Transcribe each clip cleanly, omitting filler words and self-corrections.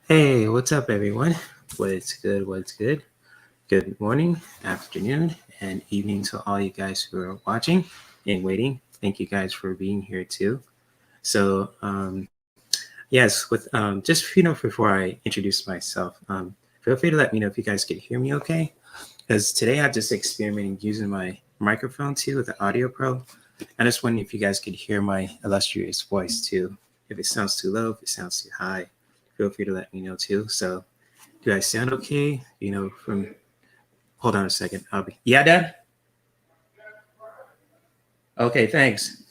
Hey, what's up, everyone? What's good? What's good? Good morning, afternoon, and evening to all you guys who are watching and waiting. Thank you guys for being here too. So, yes, with just before I introduce myself, feel free to let me know if you guys could hear me okay. Because today I'm just experimenting using my microphone too with the Audiopro. I just wondering if you guys could hear my illustrious voice too. If it sounds too low, if it sounds too high, feel free to let me know too. So, do I sound okay? Hold on a second. Yeah, Dad? Okay, thanks.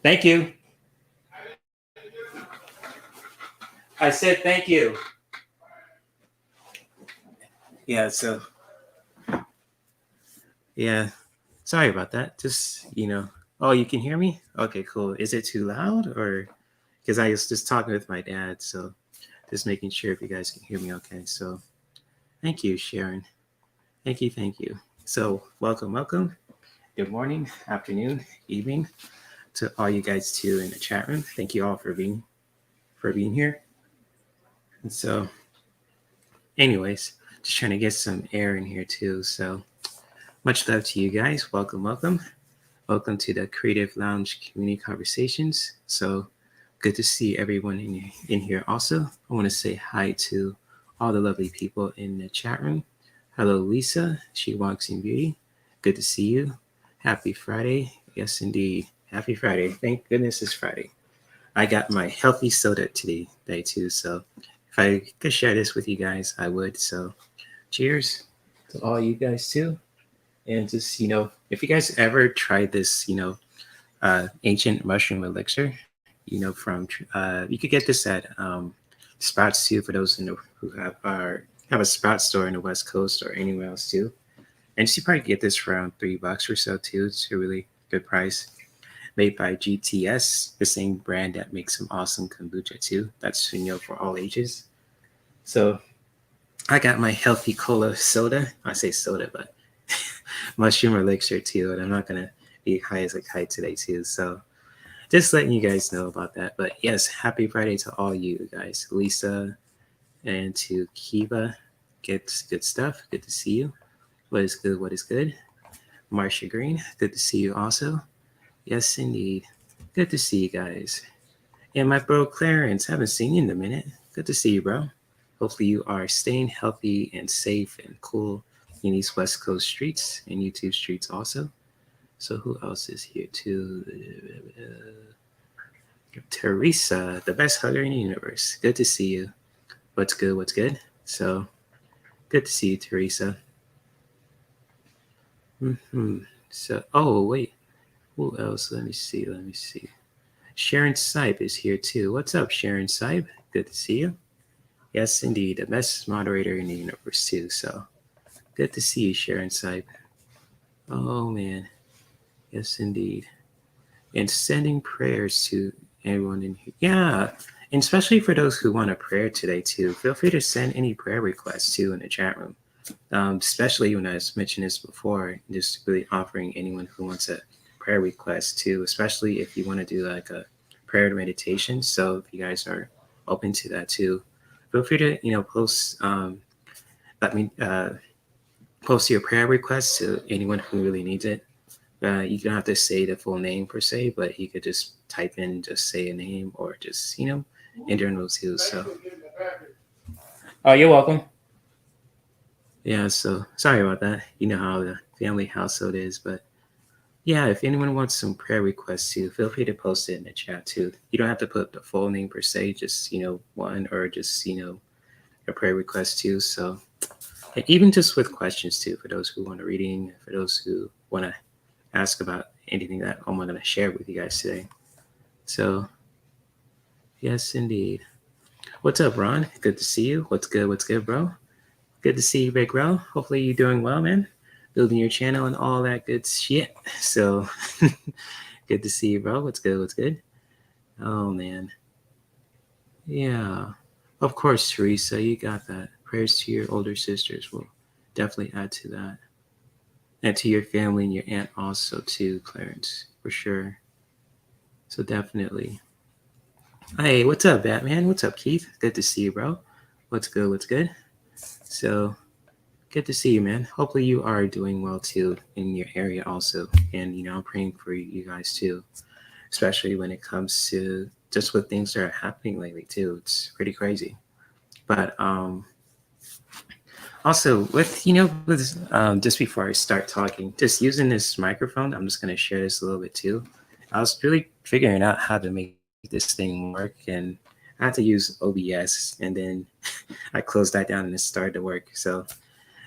Thank you. I said thank you. Yeah, so, yeah. sorry about that. Just, oh, you can hear me? Okay, cool. Is it too loud or because I was just talking with my dad, so just making sure if you guys can hear me okay. So thank you, Sharon. Thank you. So welcome. Good morning, afternoon, evening to all you guys too in the chat room. Thank you all for being here. And so, anyways, just trying to get some air in here too. So much love to you guys. Welcome. Welcome to the Creative Lounge Community Conversations. So good to see everyone in here also. I want to say hi to all the lovely people in the chat room. Hello, Lisa. She walks in beauty. Good to see you. Happy Friday. Yes, indeed. Happy Friday. Thank goodness it's Friday. I got my healthy soda today too. So if I could share this with you guys, I would. So cheers to all you guys too. And just, if you guys ever tried this, ancient mushroom elixir, you could get this at Sprouts too for those who have a Sprouts store in the West Coast or anywhere else too. And you probably get this for around $3 or so too. It's a really good price. Made by GTS, the same brand that makes some awesome kombucha too. That's for all ages. So I got my healthy cola soda. I say soda, but mushroom elixir too. And I'm not gonna be high as a kite today too. So just letting you guys know about that. But yes, happy Friday to all you guys. Lisa and to Kiva. Get good stuff. Good to see you. What is good? What is good? Marcia Green. Good to see you also. Yes, indeed. Good to see you guys. And my bro Clarence. Haven't seen you in a minute. Good to see you, bro. Hopefully you are staying healthy and safe and cool in these West Coast streets and YouTube streets also. So who else is here too? Teresa, the best hugger in the universe. Good to see you. What's good? What's good? So good to see you, Teresa. So, oh wait, who else? Let me see. Sharon Sipe is here too. What's up, Sharon Sipe? Good to see you. Yes, indeed, the best moderator in the universe too. So good to see you, Sharon Sipe. Oh man, yes indeed. And sending prayers to everyone in here. Yeah, and especially for those who want a prayer today too. Feel free to send any prayer requests too in the chat room. Especially when I mentioned this before, just really offering anyone who wants a prayer request too, especially if you want to do like a prayer meditation. So if you guys are open to that too, feel free to post let me post your prayer request to anyone who really needs it. You don't have to say the full name per se, but you could just type in, just say a name, or just in general too. So, oh, you're welcome. Yeah, so sorry about that. You know how the family household is, but yeah, if anyone wants some prayer requests too, feel free to post it in the chat too. You don't have to put the full name per se, just one, or just a prayer request too. So, and even just with questions too, for those who want a reading, for those who want to ask about anything that I'm going to share with you guys today. So, yes, indeed. What's up, Ron? Good to see you. What's good, bro? Good to see you, Big Bro. Hopefully you're doing well, man. Building your channel and all that good shit. So, good to see you, bro. What's good? Oh, man. Yeah. Of course, Teresa, you got that. Prayers to your older sisters will definitely add to that. And to your family and your aunt also, too, Clarence, for sure. So definitely. Hey, what's up, Batman? What's up, Keith? Good to see you, bro. What's good? So good to see you, man. Hopefully you are doing well too in your area also. And I'm praying for you guys too, especially when it comes to just what things that are happening lately too. It's pretty crazy. But also just before I start talking, just using this microphone, I'm just gonna share this a little bit too. I was really figuring out how to make this thing work, and I had to use OBS, and then I closed that down and it started to work. So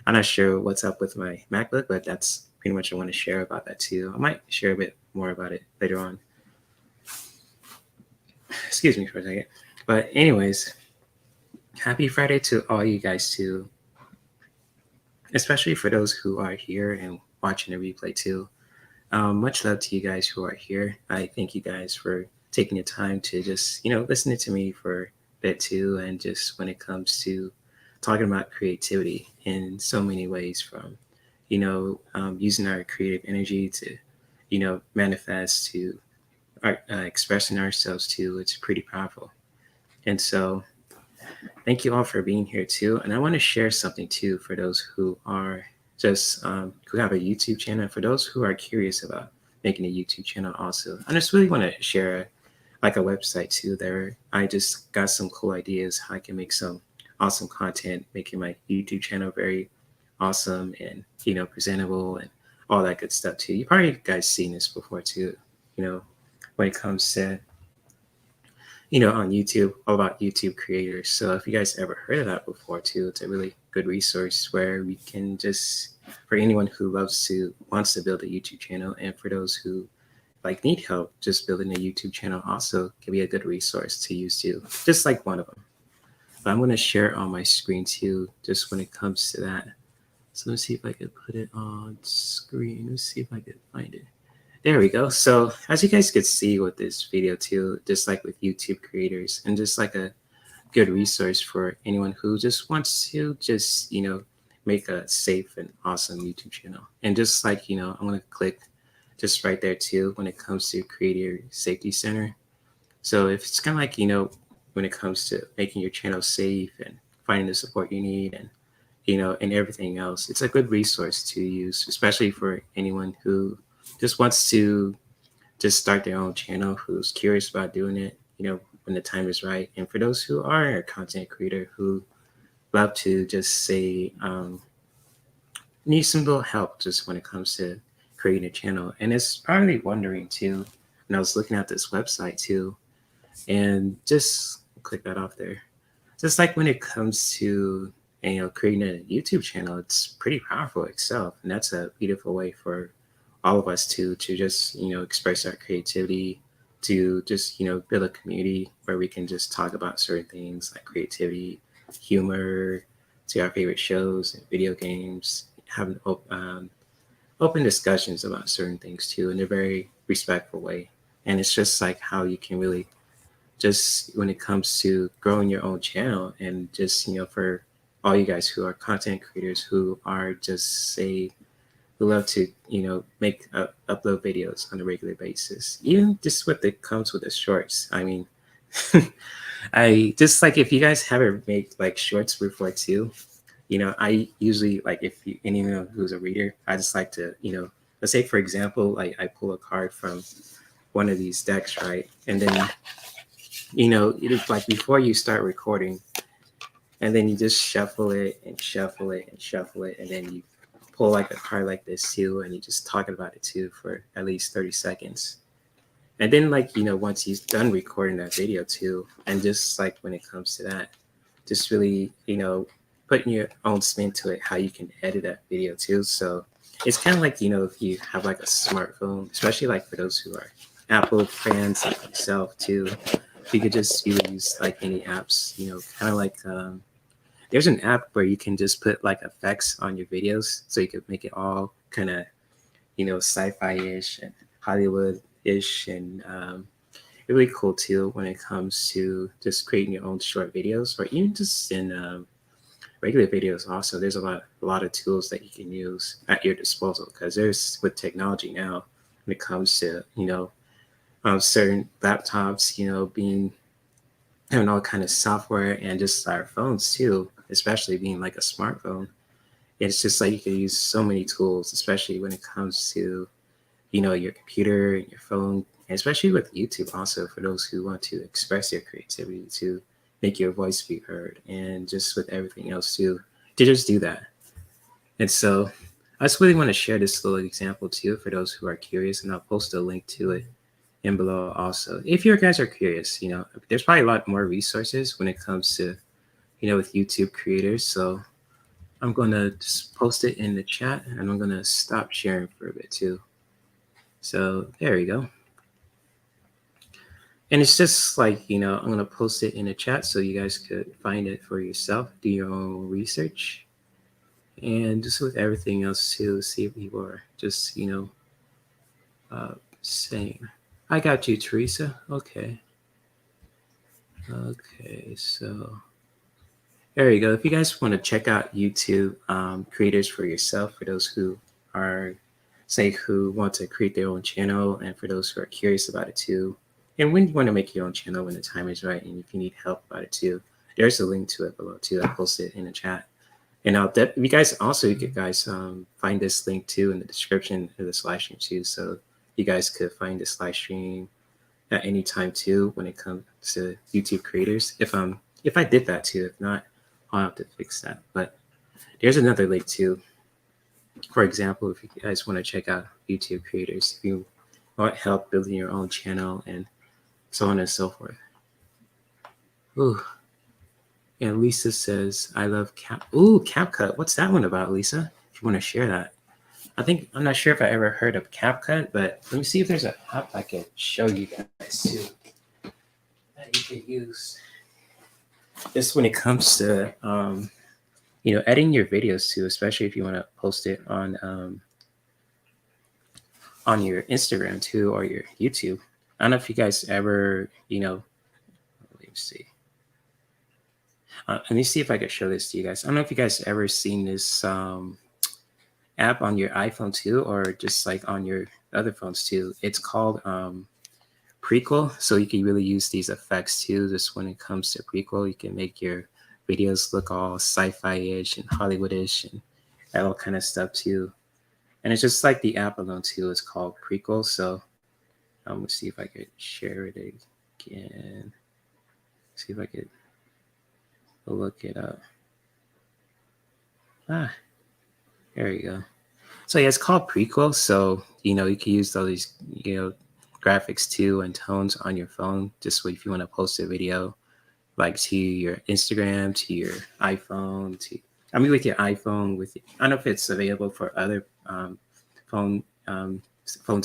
I'm not sure what's up with my MacBook, but that's pretty much I want to share about that too. I might share a bit more about it later on. Excuse me for a second. But anyways, happy Friday to all you guys too, especially for those who are here and watching the replay too. much love to you guys who are here. I thank you guys for taking the time to just, listening to me for a bit too. And just when it comes to talking about creativity in so many ways from, using our creative energy to, manifest to expressing ourselves too. It's pretty powerful. And so thank you all for being here too. And I want to share something too for those who are just who have a YouTube channel. For those who are curious about making a YouTube channel, also, I just really want to share like a website too. There, I just got some cool ideas how I can make some awesome content, making my YouTube channel very awesome and presentable and all that good stuff too. You probably guys seen this before too. When it comes to on YouTube, all about YouTube creators. So if you guys ever heard of that before too, it's a really good resource where we can just, for anyone who wants to build a YouTube channel, and for those who like need help just building a YouTube channel, also can be a good resource to use too, just like one of them. But I'm going to share on my screen too, just when it comes to that. So let's see if I can put it on screen. Let's see if I can find it. There we go. So as you guys could see with this video too, just like with YouTube creators, and just like a good resource for anyone who just wants to just, make a safe and awesome YouTube channel. And just like, I'm going to click just right there too when it comes to Creator Safety Center. So if it's kind of like, when it comes to making your channel safe and finding the support you need and, and everything else, it's a good resource to use, especially for anyone who just wants to just start their own channel, who's curious about doing it, when the time is right. And for those who are a content creator who love to just say, need some little help just when it comes to creating a channel. And it's probably wondering too, when I was looking at this website too, and just click that off there. Just like when it comes to, creating a YouTube channel, it's pretty powerful itself. And that's a beautiful way for all of us to just express our creativity, to just build a community where we can just talk about certain things like creativity, humor, to our favorite shows and video games, having open discussions about certain things too in a very respectful way. And it's just like how you can really just, when it comes to growing your own channel, and just for all you guys who are content creators who are just say who love to make upload videos on a regular basis, even just what that comes with the shorts. I mean, I just like, if you guys haven't made like shorts before too, I usually, like, if anyone who's a reader, I just like to let's say for example, like I pull a card from one of these decks, right? And then it is like before you start recording, and then you just shuffle it and shuffle it and shuffle it, and then you pull like a card like this too, and you just talk about it too for at least 30 seconds. And then like, once you've done recording that video too, and just like when it comes to that, just really, putting your own spin to it, how you can edit that video too. So it's kind of like, if you have like a smartphone, especially like for those who are Apple fans like myself too, you could just use like any apps, kind of like, there's an app where you can just put like effects on your videos, so you could make it all kind of, sci-fi-ish and Hollywood-ish, and really cool too when it comes to just creating your own short videos, or even just in regular videos. Also, there's a lot of tools that you can use at your disposal, because there's, with technology now, when it comes to certain laptops, having all kind of software, and just our phones too, especially being like a smartphone. It's just like you can use so many tools, especially when it comes to your computer and your phone, and especially with YouTube also, for those who want to express their creativity, to make your voice be heard, and just with everything else too, to just do that. And so I just really want to share this little example too for those who are curious, and I'll post a link to it in below also. If you guys are curious, there's probably a lot more resources when it comes to, with YouTube creators. So I'm going to just post it in the chat, and I'm going to stop sharing for a bit too. So there we go. And it's just like, I'm going to post it in the chat so you guys could find it for yourself, do your own research. And just with everything else too, see if people are just, Same. I got you, Teresa. Okay. Okay, so there you go. If you guys want to check out YouTube creators for yourself, for those who are, say, who want to create their own channel, and for those who are curious about it too, and when you want to make your own channel when the time is right, and if you need help about it too, there's a link to it below too. I posted it in the chat. And you guys also, you could guys find this link too in the description of this live stream too. So you guys could find this live stream at any time too when it comes to YouTube creators. If I did that too, if not, I'll have to fix that. But there's another link too. For example, if you guys want to check out YouTube creators, if you want help building your own channel and so on and so forth. Ooh. And Lisa says, I love CapCut. What's that one about, Lisa? If you want to share that. I'm not sure if I ever heard of CapCut, but let me see if there's an app I can show you guys too that you can use. Just when it comes to editing your videos too, especially if you want to post it on your Instagram too or your YouTube. I don't know if you guys ever, let me see. Let me see if I can show this to you guys. I don't know if you guys ever seen this app on your iPhone too, or just like on your other phones too. It's called Prequel. So you can really use these effects too. Just when it comes to Prequel, you can make your videos look all sci-fi-ish and Hollywood-ish and all kind of stuff too. And it's just like the app alone too. It's called Prequel. So let's see if I could share it again. See if I could look it up. There you go. So yeah, it's called Prequel. So you can use all these graphics too and tones on your phone. Just if you want to post a video, like to your Instagram, to your iPhone, with your iPhone. I don't know if it's available for other phones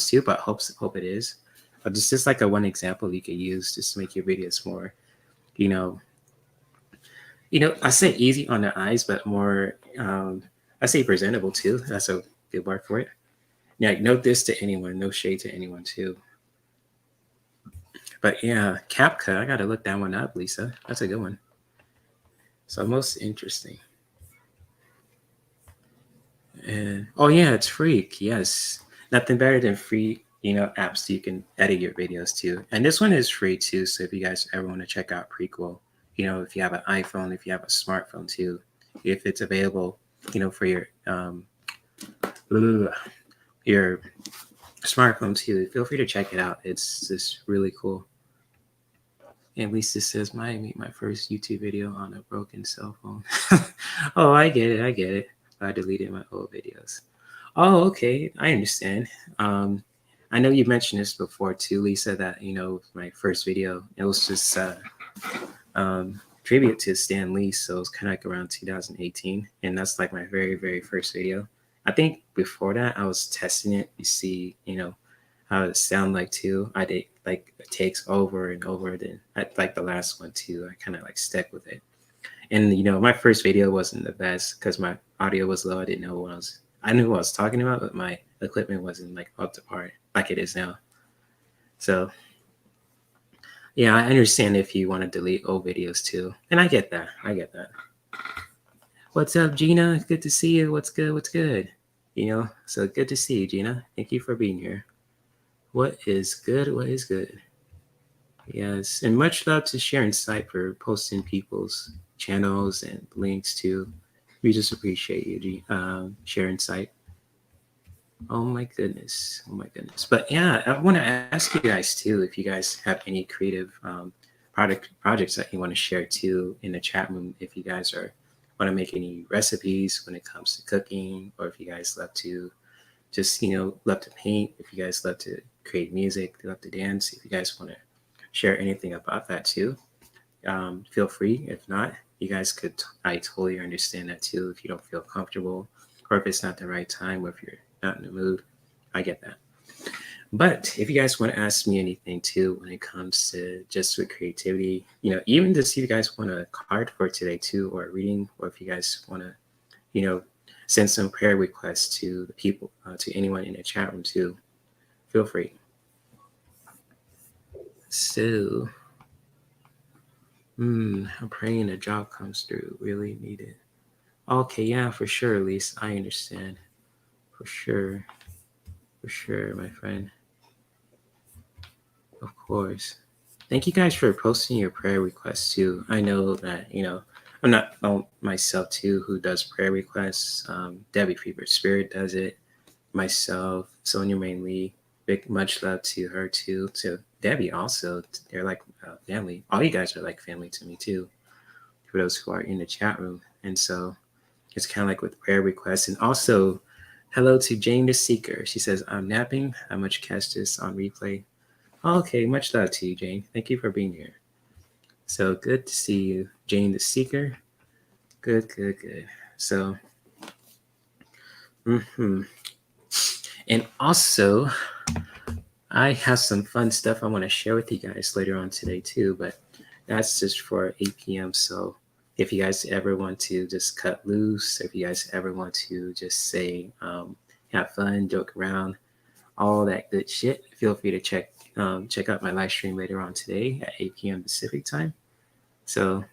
too, but hope it is. But this is like one example you could use just to make your videos more, I say easy on the eyes, but more, I say presentable too. That's a good word for it. Yeah, no diss to anyone, no shade to anyone too. But yeah, CapCut, I gotta look that one up, Lisa. That's a good one. So most interesting. And oh yeah, it's free. Yes, nothing better than free, apps so you can edit your videos too. And this one is free too. So if you guys ever want to check out Prequel, if you have an iPhone, if you have a smartphone too, if it's available, for your smartphone too, feel free to check it out. It's just really cool. And Lisa says, my first YouTube video on a broken cell phone. Oh, I get it. I deleted my old videos. Oh, okay. I understand. I know you mentioned this before too, Lisa, that, my first video, it was just tribute to Stan Lee. So it was kind of like around 2018. And that's like my very, very first video. I think before that, I was testing it to see, how it sound like too. I did like takes over and over. Then like the last one too, I kind of like stuck with it. And my first video wasn't the best because my audio was low. I didn't know I knew what I was talking about, but my equipment wasn't like up to par like it is now. So yeah, I understand if you want to delete old videos too. And I get that. What's up, Gina? Good to see you. What's good? So good to see you, Gina. Thank you for being here. What is good? Yes, and much love to Sharon Sight for posting people's channels and links too. We just appreciate you, Sharon Sight. Oh my goodness. But yeah, I want to ask you guys too if you guys have any creative projects that you want to share too in the chat room. If you guys want to make any recipes when it comes to cooking, or if you guys love to just love to paint, if you guys love to create music, love to dance, if you guys want to share anything about that too, feel free. If not, you guys could, I totally understand that too. If you don't feel comfortable, or if it's not the right time, or if you're not in the mood, I get that. But if you guys want to ask me anything too when it comes to just with creativity, even to see if you guys want a card for today too, or a reading, or if you guys want to send some prayer requests to the people, to anyone in the chat room too, feel free. So, I'm praying a job comes through. Really need it. Okay, yeah, for sure, Elise. I understand. For sure. For sure, my friend. Of course. Thank you guys for posting your prayer requests too. I know that, I'm not myself too who does prayer requests. Debbie Fever Spirit does it. Myself, Sonia mainly. Big much love to her too. To Debbie also. They're like family. All you guys are like family to me too. For those who are in the chat room. And so it's kind of like with prayer requests. And also, hello to Jane the Seeker. She says, I'm napping. I much catch this on replay. Okay, much love to you, Jane. Thank you for being here. So good to see you, Jane the Seeker. Good, good, good. So, and also, I have some fun stuff I want to share with you guys later on today too, but that's just for 8 p.m. So if you guys ever want to just cut loose, if you guys ever want to just say, have fun, joke around, all that good shit, feel free to check out my live stream later on today at 8 p.m. Pacific time. So,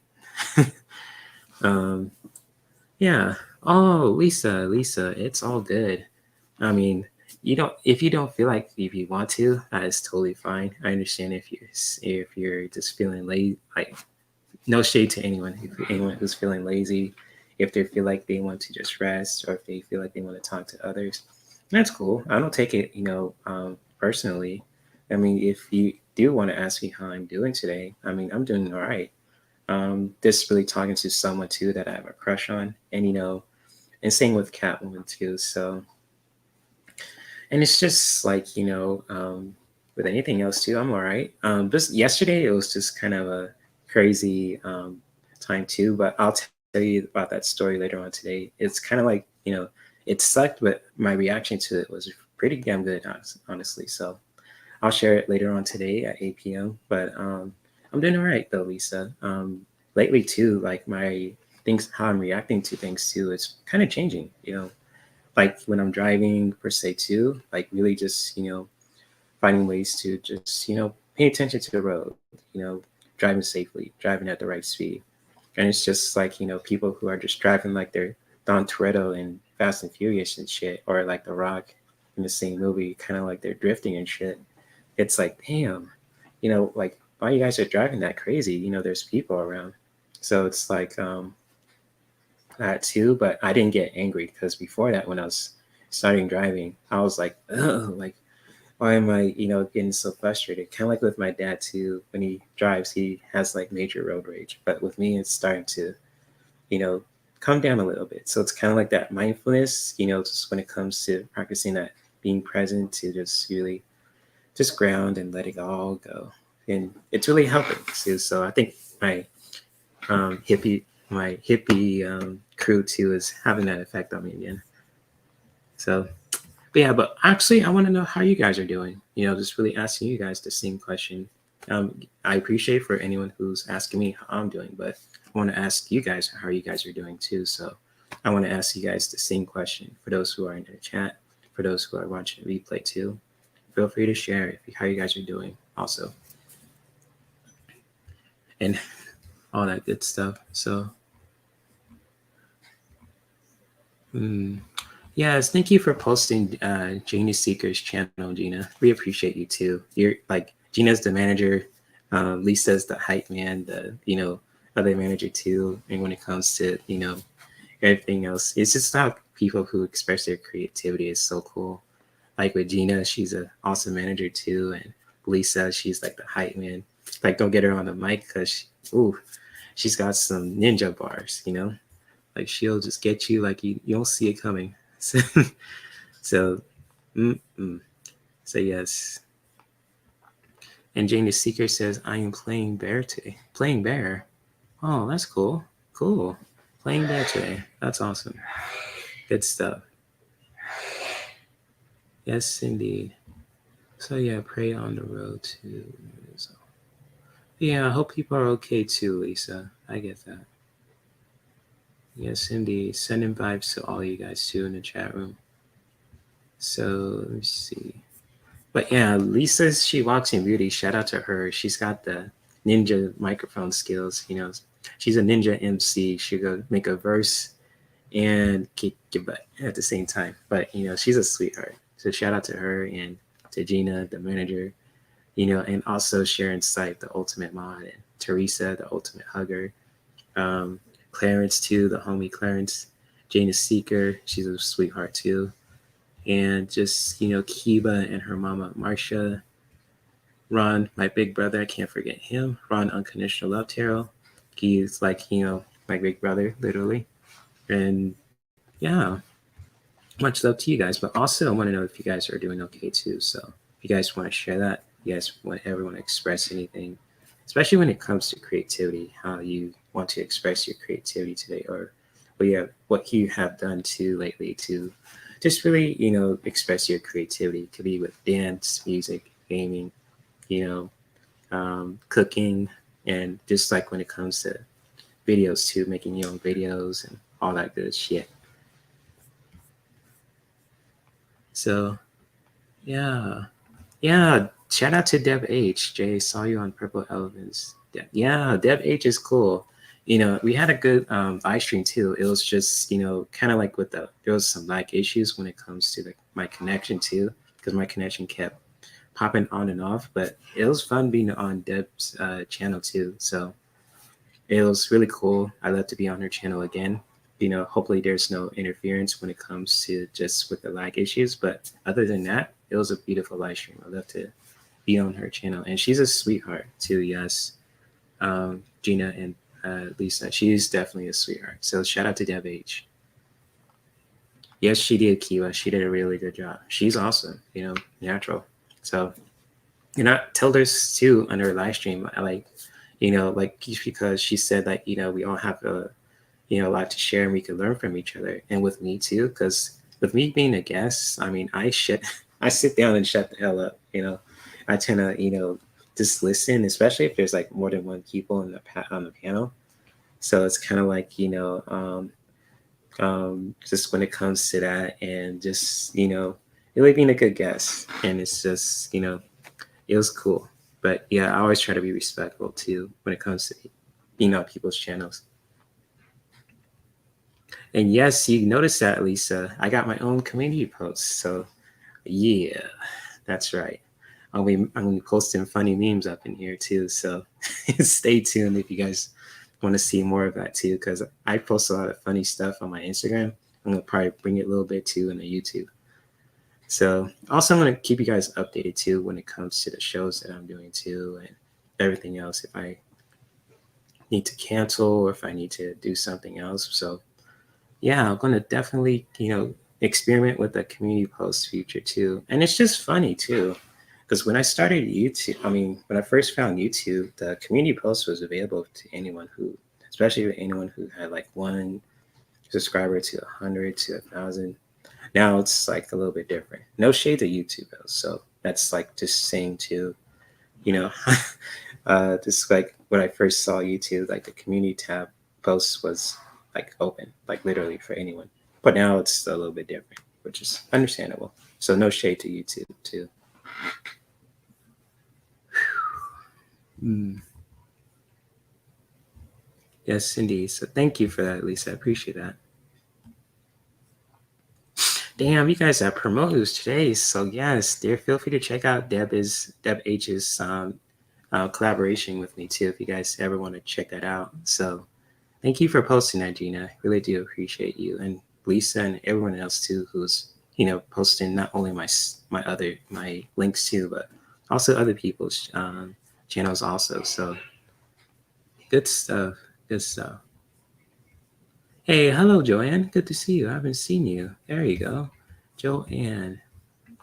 yeah. Oh, Lisa, it's all good. I mean, if you don't feel like if you want to, that is totally fine. I understand if you're just feeling lazy. Like, no shade to anyone. If anyone who's feeling lazy, if they feel like they want to just rest, or if they feel like they want to talk to others, that's cool. I don't take it, personally. I mean, if you do want to ask me how I'm doing today, I mean, I'm doing all right. Just really talking to someone too that I have a crush on, and and same with Catwoman too. So, and it's just like with anything else too, I'm all right. Just yesterday, it was just kind of a crazy time too, but I'll tell you about that story later on today. It's kind of like it sucked, but my reaction to it was pretty damn good, honestly. So I'll share it later on today at 8 p.m. But I'm doing all right though, Lisa. Lately too, like my things, how I'm reacting to things too, it's kind of changing. Like when I'm driving per se too, like really just finding ways to just pay attention to the road, driving safely, driving at the right speed, and it's just like people who are just driving like they're Don Toretto and Fast and Furious and shit, or like The Rock in the same movie, kind of like they're drifting and shit. It's like, damn, like why you guys are driving that crazy? There's people around. So it's like that too, but I didn't get angry because before that, when I was starting driving, I was like, oh, like why am I, getting so frustrated? Kind of like with my dad too. When he drives, he has like major road rage, but with me, it's starting to, you know, come down a little bit. So it's kind of like that mindfulness, just when it comes to practicing that being present to just really just ground and let it all go. And it's really helping too. So I think my hippie crew too is having that effect on me again. So, but yeah, but actually, I want to know how you guys are doing. Just really asking you guys the same question. I appreciate for anyone who's asking me how I'm doing, but I want to ask you guys how you guys are doing too. So I want to ask you guys the same question for those who are in the chat, for those who are watching the replay too. Feel free to share how you guys are doing also, and all that good stuff. So, yes, thank you for posting Gina Seeker's channel, Gina. We appreciate you too. You're like Gina's the manager, Lisa's the hype man, the other manager too. And when it comes to everything else, it's just how people who express their creativity is so cool. Like with Gina, she's an awesome manager too, and Lisa, she's like the hype man. Like, don't get her on the mic because she's got some ninja bars. Like she'll just get you like you don't see it coming. So, so, so yes. And Jane the Seeker says, "I am playing bear today." Playing bear. Oh, that's cool. Cool. Playing bear today. That's awesome. Good stuff. Yes, indeed. So yeah, pray on the road to. Yeah, I hope people are okay too, Lisa. I get that. Yes, indeed. Sending vibes to all you guys too in the chat room. So let me see. But yeah, Lisa, she walks in beauty. Shout out to her. She's got the ninja microphone skills. She's a ninja MC. She could make a verse and kick your butt at the same time. But she's a sweetheart. So shout out to her and to Gina, the manager. And also Sharon Sight, the ultimate mod, and Teresa, the ultimate hugger. Um, Clarence too, the homie Clarence. Jana Seeker, she's a sweetheart too. And just Kiba and her mama Marcia. Ron, my big brother, I can't forget him. Ron, Unconditional Love Tarot. He's like my big brother, literally. And yeah, much love to you guys. But also, I want to know if you guys are doing okay too. So if you guys want to share that, you guys ever want to express anything, especially when it comes to creativity, how you want to express your creativity today, or what you have done too lately to just really express your creativity. It could be with dance, music, gaming, cooking, and just like when it comes to videos too, making your own videos and all that good shit. So yeah, shout out to Deb H. Jay, saw you on Purple Elephants. Yeah, Deb H is cool. We had a good live stream too. It was just kind of like there was some lag issues when it comes to my connection too, because my connection kept popping on and off. But it was fun being on Deb's channel too. So it was really cool. I love to be on her channel again. Hopefully there's no interference when it comes to just with the lag issues. But other than that, it was a beautiful live stream. I love to be on her channel. And she's a sweetheart too, yes. Gina and Lisa, she's definitely a sweetheart. So shout out to Deb H. Yes, she did, Kiwa. She did a really good job. She's awesome, natural. So, I told her too on her live stream, because she said that, we all have a lot to share and we can learn from each other. And with me too, because with me being a guest, I mean, I sit down and shut the hell up. I tend to, just listen, especially if there's like more than one people on the panel. So it's kind of like, just when it comes to that and just, really being a good guest. And it's just, it was cool. But yeah, I always try to be respectful too when it comes to, people's channels. And yes, you noticed that, Lisa. I got my own community post. So yeah, that's right. I'll be posting funny memes up in here too. So stay tuned if you guys want to see more of that too, because I post a lot of funny stuff on my Instagram. I'm gonna probably bring it a little bit too in the YouTube. So also I'm gonna keep you guys updated too when it comes to the shows that I'm doing too and everything else. If I need to cancel or if I need to do something else. So yeah, I'm gonna definitely experiment with the community post feature too. And it's just funny too. Because when I started YouTube, when I first found YouTube, the community post was available to anyone especially anyone who had like 1 subscriber to 100 to 1,000. Now it's like a little bit different. No shade to YouTube though. So that's like just saying to, just like when I first saw YouTube, like the community tab post was like open, like literally for anyone. But now it's a little bit different, which is understandable. So no shade to YouTube too. Yes, indeed. So thank you for that, Lisa. I appreciate that. Damn, you guys are promoters today. So yes, dear, feel free to check out Deb H's collaboration with me too, if you guys ever want to check that out. So thank you for posting that, Gina. Really do appreciate you, and Lisa and everyone else too, who's posting not only my links too, but also other people's channels also. So good stuff. Good stuff. Hey, hello, Joanne. Good to see you. I haven't seen you. There you go. Joanne.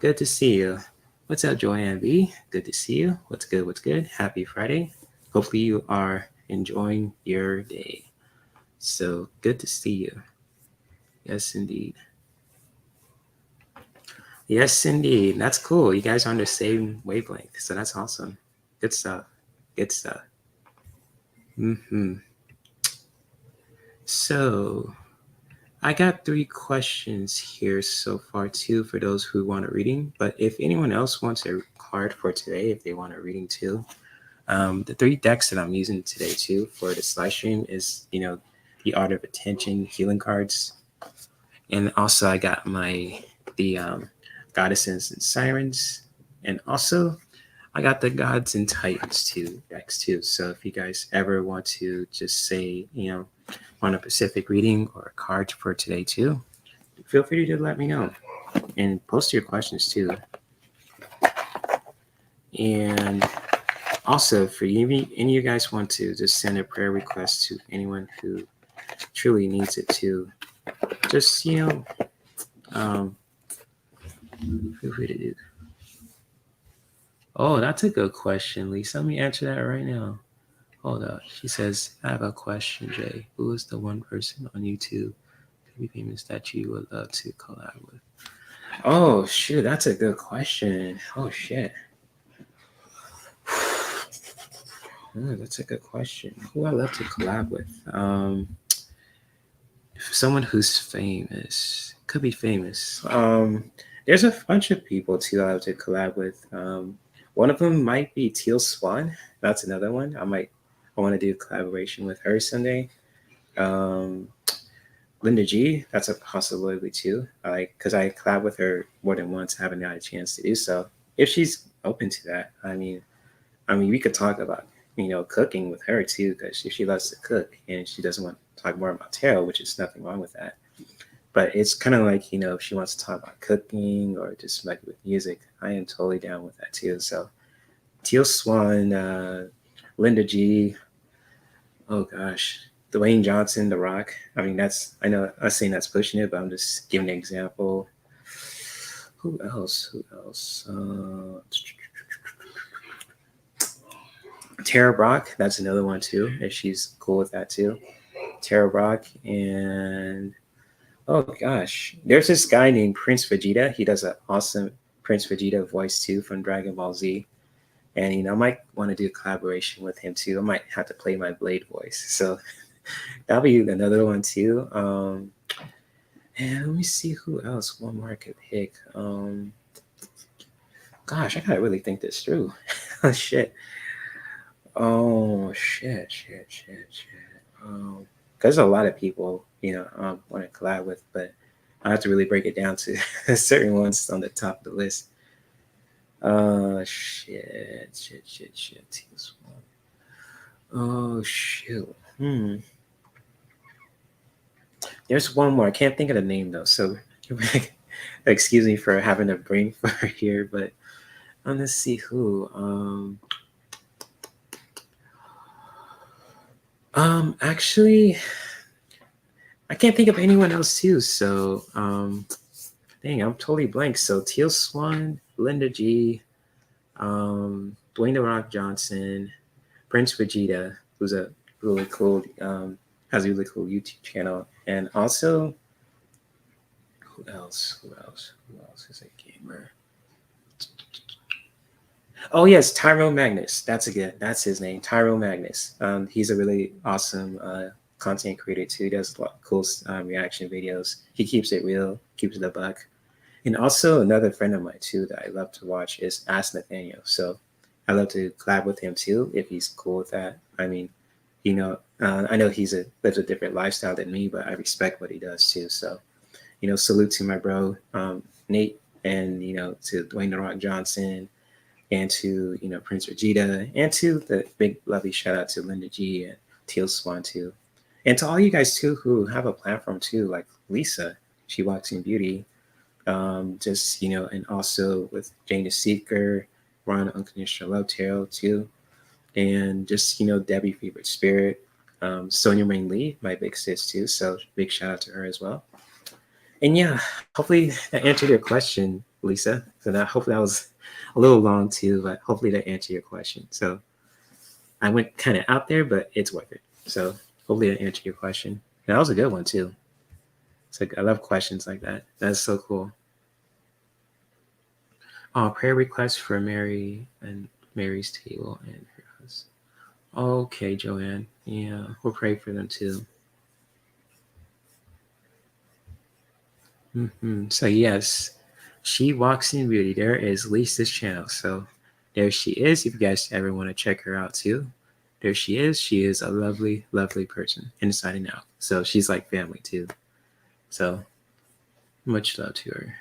Good to see you. What's up, Joanne B? Good to see you. What's good? What's good? Happy Friday. Hopefully you are enjoying your day. So good to see you. Yes, indeed. Yes, indeed. That's cool. You guys are on the same wavelength. So that's awesome. Good stuff. Good stuff. So I got 3 questions here so far too for those who want a reading. But if anyone else wants a card for today, if they want a reading too, the 3 decks that I'm using today too for this live stream is, the Art of Attention healing cards, and also I got the Goddesses and Sirens, and also I got the Gods and Titans too decks too. So if you guys ever want to just say, want a specific reading or a card for today too, feel free to let me know and post your questions too. And also, for any of you guys want to just send a prayer request to anyone who truly needs it too, just feel free to do. Oh, that's a good question, Lisa. Let me answer that right now. Hold up. She says, I have a question, Jay. Who is the one person on YouTube could be famous that you would love to collab with? Oh, shoot. That's a good question. Oh, shit. Oh, that's a good question. Who I love to collab with? Someone who's famous. Could be famous. There's a bunch of people too I love to collab with. One of them might be Teal Swan. That's another one. I want to do a collaboration with her someday. Linda G, that's a possibility too. Because I collab with her more than once. I haven't had a chance to do so. If she's open to that, I mean, we could talk about cooking with her too, because if she loves to cook and she doesn't want to talk more about tarot, which is nothing wrong with that. But it's kind of like, if she wants to talk about cooking or just like with music, I am totally down with that too. So Teal Swan, Linda G, oh gosh, Dwayne Johnson, The Rock. I mean, I know I'm saying that's pushing it, but I'm just giving an example. Who else? Tara Brock, that's another one too, if she's cool with that too. Tara Brock, and oh gosh, there's this guy named Prince Vegeta. He does an awesome Prince Vegeta voice too from Dragon Ball Z. And I might want to do a collaboration with him too. I might have to play my Blade voice. So that'll be another one too. And let me see who else. One more I could pick. Gosh, I gotta really think this through. Oh shit. Oh shit. There's a lot of people, want to collab with, but I have to really break it down to certain ones on the top of the list. Shit. Oh shoot. There's one more. I can't think of the name though. So excuse me for having a brain fart here, but let's see who. Actually, I can't think of anyone else too. So, dang, I'm totally blank. So Teal Swan, Linda G, Dwayne The Rock Johnson, Prince Vegeta, who's a really cool, has a really cool YouTube channel, and also who else is a gamer? Oh yes, Tyrone Magnus. That's his name, Tyrone Magnus. He's a really awesome content creator too. He does a lot of cool reaction videos. He keeps it real, keeps it a buck. And also another friend of mine too that I love to watch is Ask Nathaniel. So I love to collab with him too if he's cool with that. I mean, I know lives a different lifestyle than me, but I respect what he does too. So, salute to my bro Nate, and to Dwayne The Rock Johnson, and to Prince Vegeta, and to the big lovely shout out to Linda G and Teal Swan too, and to all you guys too who have a platform too, like Lisa, she walks in beauty, and also with Jane the Seeker, Ron Unconditional Love Tarot too, and just Debbie Favorite Spirit, Sonia Rain Lee, my big sis too, so big shout out to her as well. And yeah, hopefully that answered your question, Lisa. So hopefully that was a little long too, but hopefully that answered your question. So I went kind of out there, but it's worth it. So hopefully that answered your question. And that was a good one too. It's like, I love questions like that. That's so cool. Oh, prayer request for Mary and Mary's table and her husband. Okay, Joanne. Yeah, we'll pray for them too. So yes, she walks in beauty. There is Lisa's channel. So there she is. If you guys ever want to check her out too, there she is. She is a lovely, lovely person inside and out. So she's like family too. So much love to her.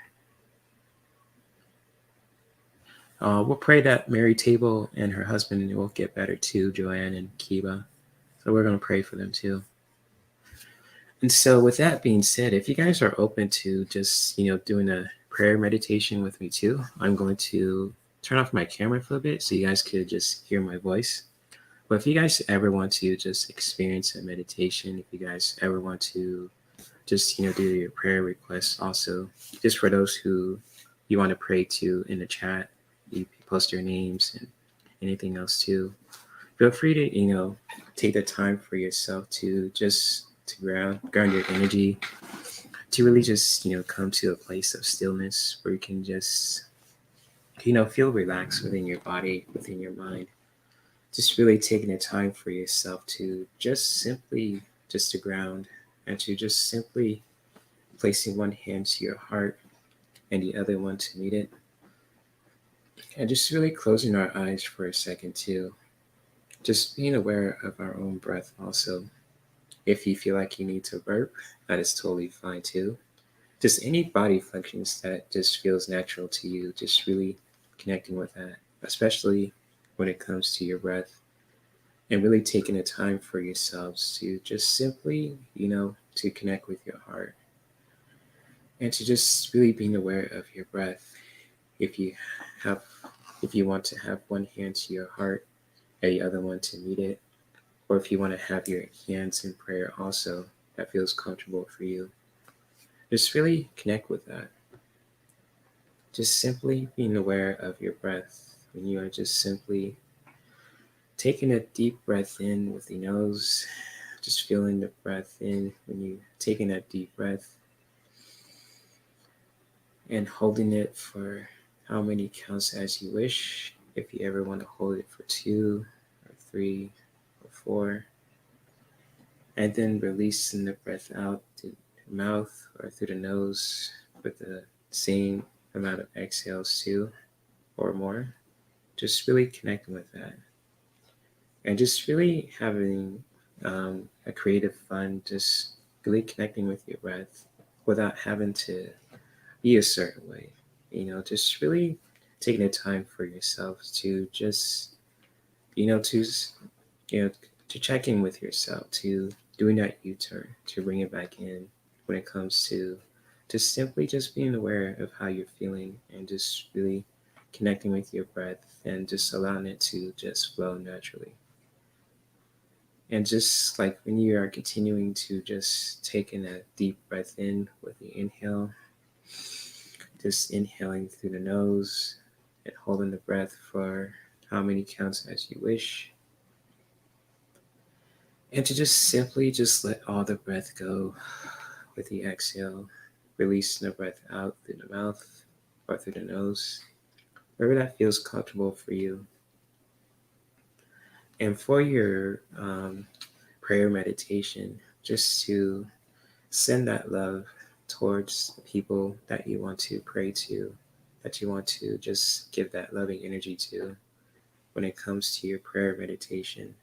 We'll pray that Mary Table and her husband will get better too, Joanne and Kiba. So we're going to pray for them too. And so with that being said, if you guys are open to just, doing a prayer meditation with me too, I'm going to turn off my camera for a bit so you guys could just hear my voice. But if you guys ever want to just experience a meditation, if you guys ever want to just, do your prayer requests also, just for those who you want to pray to in the chat, you post your names and anything else too. Feel free to, take the time for yourself to just to ground your energy, to really just, come to a place of stillness where you can just, feel relaxed within your body, within your mind. Just really taking the time for yourself to just simply just to ground and to just simply placing one hand to your heart and the other one to meet it. And just really closing our eyes for a second too. Just being aware of our own breath also. If you feel like you need to burp, that is totally fine too. Just any body functions that just feels natural to you, just really connecting with that, especially when it comes to your breath, and really taking the time for yourselves to just simply, to connect with your heart and to just really being aware of your breath. If you have, if you want to have one hand to your heart and the other one to meet it, or if you want to have your hands in prayer also, that feels comfortable for you. Just really connect with that. Just simply being aware of your breath when you are just simply taking a deep breath in with the nose, just feeling the breath in when you're taking that deep breath and holding it for how many counts as you wish. If you ever want to hold it for 2 or 3 or 4, and then releasing the breath out through the mouth or through the nose with the same amount of exhales too, or more. Just really connecting with that. And just really having a creative fun, just really connecting with your breath without having to be a certain way. Just really taking the time for yourself to just, to, to check in with yourself, to doing that U-turn, to bring it back in when it comes to just simply just being aware of how you're feeling and just really connecting with your breath and just allowing it to just flow naturally. And just like when you are continuing to just take in that deep breath in with the inhale, just inhaling through the nose and holding the breath for how many counts as you wish. And to just simply just let all the breath go with the exhale, releasing the breath out through the mouth or through the nose, wherever that feels comfortable for you. And for your prayer meditation, just to send that love towards the people that you want to pray to, that you want to just give that loving energy to when it comes to your prayer meditation.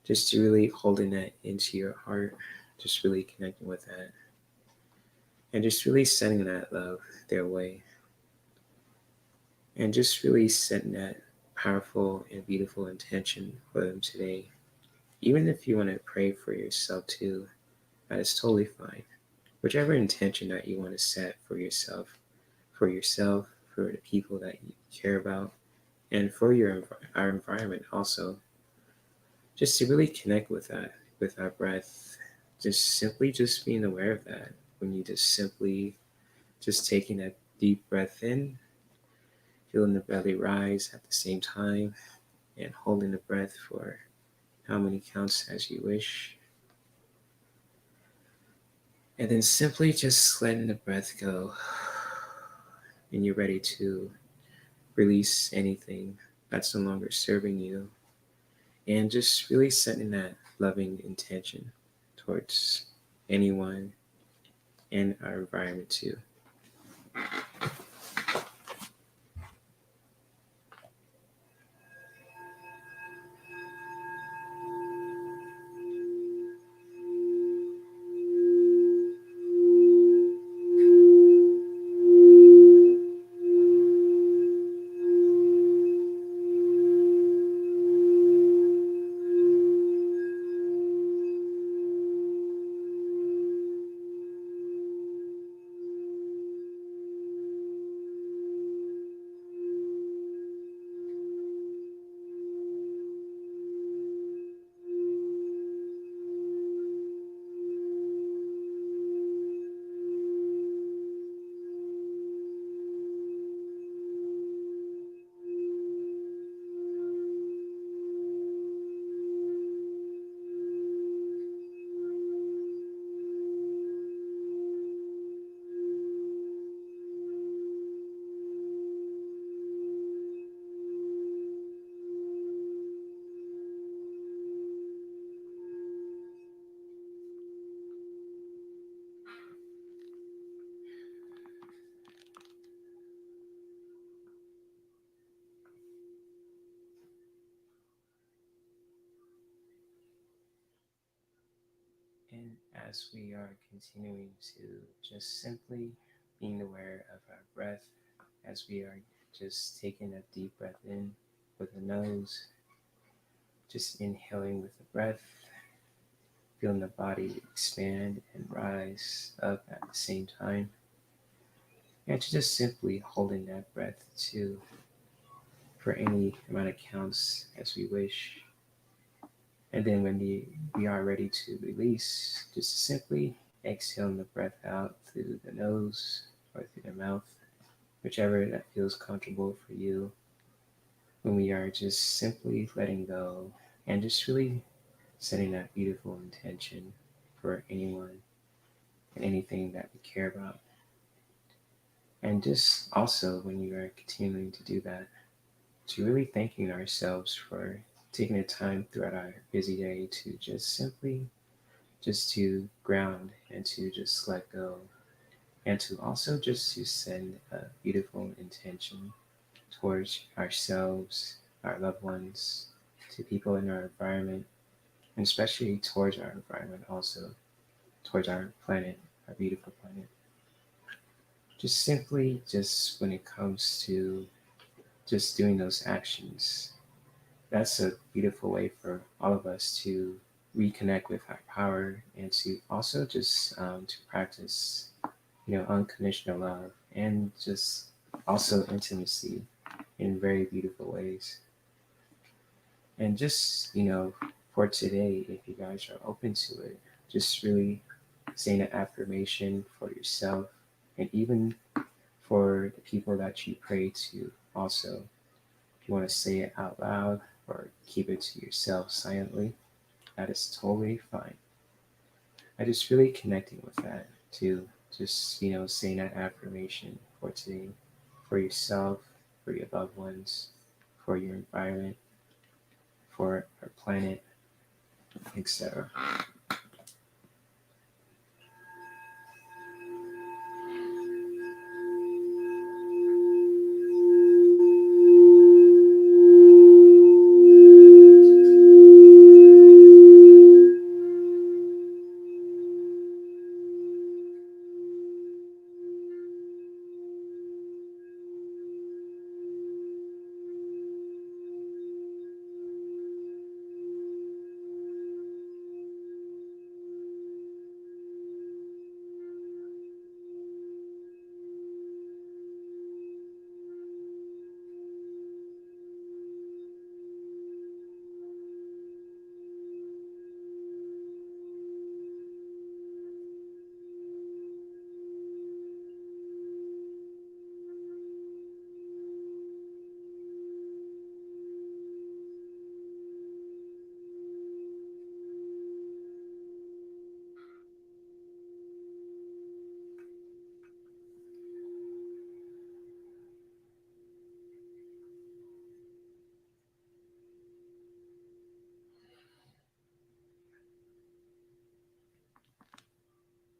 Just to really holding that into your heart, just really connecting with that. And just really sending that love their way. And just really setting that powerful and beautiful intention for them today. Even if you want to pray for yourself too, that is totally fine. Whichever intention that you want to set for yourself, for the people that you care about, and for our environment also. Just to really connect with that, with our breath, just simply just being aware of that when you just simply just taking that deep breath in, feeling the belly rise at the same time, and holding the breath for how many counts as you wish. And then simply just letting the breath go. And you're ready to release anything that's no longer serving you. And just really setting that loving intention towards anyone, and our environment too. And as we are continuing to just simply being aware of our breath, as we are just taking a deep breath in with the nose, just inhaling with the breath, feeling the body expand and rise up at the same time, and to just simply holding that breath to for any amount of counts as we wish. And then when we are ready to release, just simply exhaling the breath out through the nose or through the mouth, whichever that feels comfortable for you. When we are just simply letting go and just really setting that beautiful intention for anyone and anything that we care about. And just also when you are continuing to do that, to really thanking ourselves for taking the time throughout our busy day to just simply just to ground and to just let go, and to also just to send a beautiful intention towards ourselves, our loved ones, to people in our environment, and especially towards our environment also, towards our planet, our beautiful planet. Just simply just when it comes to just doing those actions, that's a beautiful way for all of us to reconnect with our power, and to also just to practice, unconditional love, and just also intimacy in very beautiful ways. And just, for today, if you guys are open to it, just really saying an affirmation for yourself, and even for the people that you pray to also. If you want to say it out loud or keep it to yourself silently, that is totally fine. I just really connecting with that to just, saying that affirmation for today, for yourself, for your loved ones, for your environment, for our planet, etc.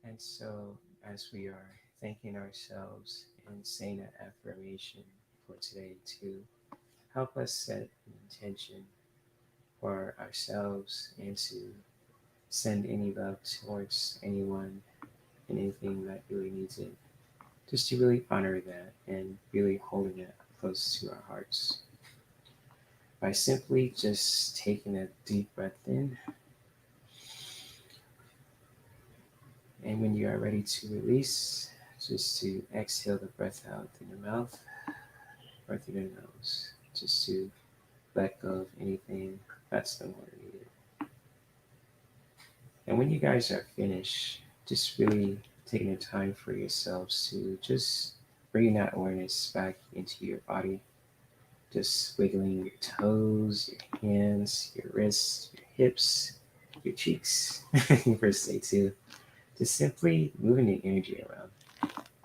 And so as we are thanking ourselves and saying an affirmation for today to help us set an intention for ourselves and to send any love towards anyone and anything that really needs it. Just to really honor that and really holding it close to our hearts. By simply just taking a deep breath in, and when you are ready to release, just to exhale the breath out through your mouth or through your nose, just to let go of anything that's no longer needed. And when you guys are finished, just really taking the time for yourselves to just bring that awareness back into your body. Just wiggling your toes, your hands, your wrists, your hips, your cheeks, per se too. Just simply moving the energy around.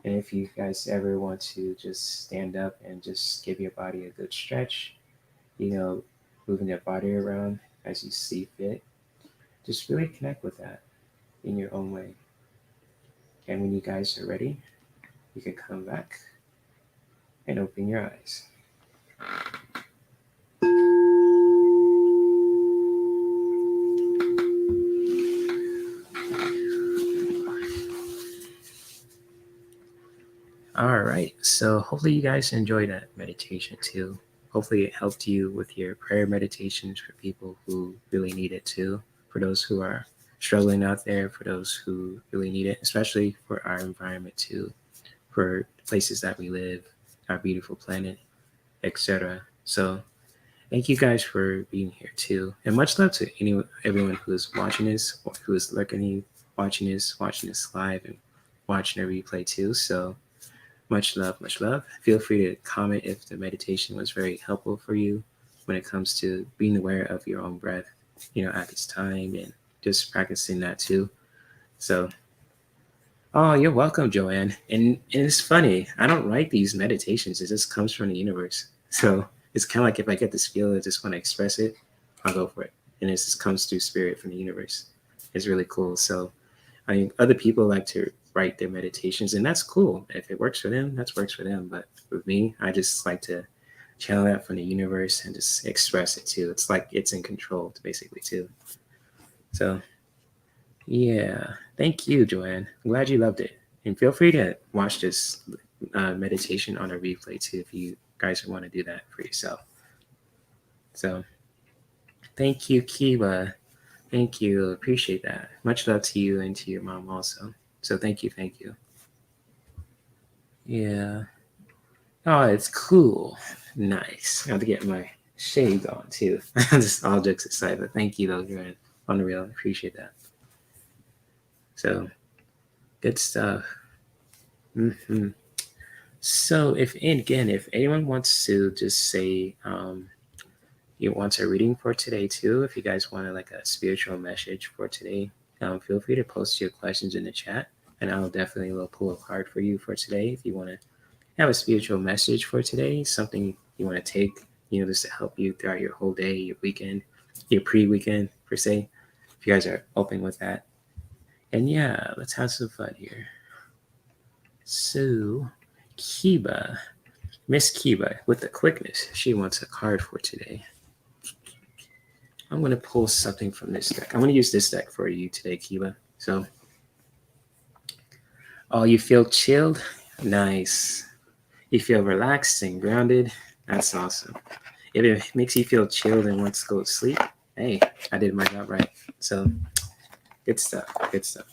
And if you guys ever want to just stand up and just give your body a good stretch, moving your body around as you see fit, just really connect with that in your own way. And when you guys are ready, you can come back and open your eyes. All right, so hopefully you guys enjoyed that meditation too. Hopefully it helped you with your prayer meditations for people who really need it too, for those who are struggling out there, for those who really need it, especially for our environment too, for places that we live, our beautiful planet, etc. So thank you guys for being here too, and much love to everyone who is watching this, or who is looking, watching this live, and watching a replay too. So much love, much love. Feel free to comment if the meditation was very helpful for you when it comes to being aware of your own breath, at this time, and just practicing that too. So, oh, you're welcome, Joanne. And it's funny, I don't write these meditations. It just comes from the universe. So it's kind of like if I get this feel, I just want to express it, I'll go for it. And it just comes through spirit from the universe. It's really cool. So, I mean, other people like to write their meditations, and that's cool. If it works for them, that works for them. But with me, I just like to channel that from the universe and just express it too. It's like it's in control, basically, too. So, yeah, thank you, Joanne. I'm glad you loved it. And feel free to watch this meditation on a replay too, if you guys want to do that for yourself. So, thank you, Kiba. Thank you. Appreciate that. Much love to you and to your mom also. So thank you. Thank you. Yeah. Oh, it's cool. Nice. I have to get my shades on too. Just all jokes aside, but thank you though. You're unreal. Appreciate that. So good stuff. Mm-hmm. So if anyone wants to just say you want a reading for today too, if you guys want like a spiritual message for today, feel free to post your questions in the chat, and I'll definitely will pull a card for you for today. If you want to have a spiritual message for today, something you want to take, just to help you throughout your whole day, your weekend, your pre-weekend per se, if you guys are open with that. And yeah, let's have some fun here. So, Kiba, Miss Kiba, with the quickness, she wants a card for today. I'm going to pull something from this deck. I'm going to use this deck for you today, Kiba. So, oh, you feel chilled? Nice. You feel relaxed and grounded? That's awesome. If it makes you feel chilled and wants to go to sleep, hey, I did my job right. So, good stuff. Good stuff.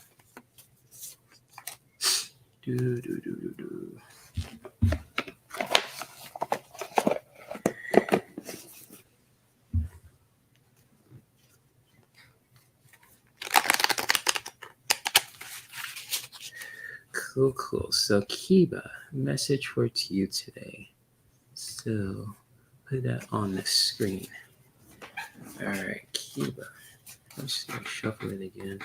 Cool. So, Kiba, message for you today. So, put that on the screen. All right, Kiba. Let's shuffle it again.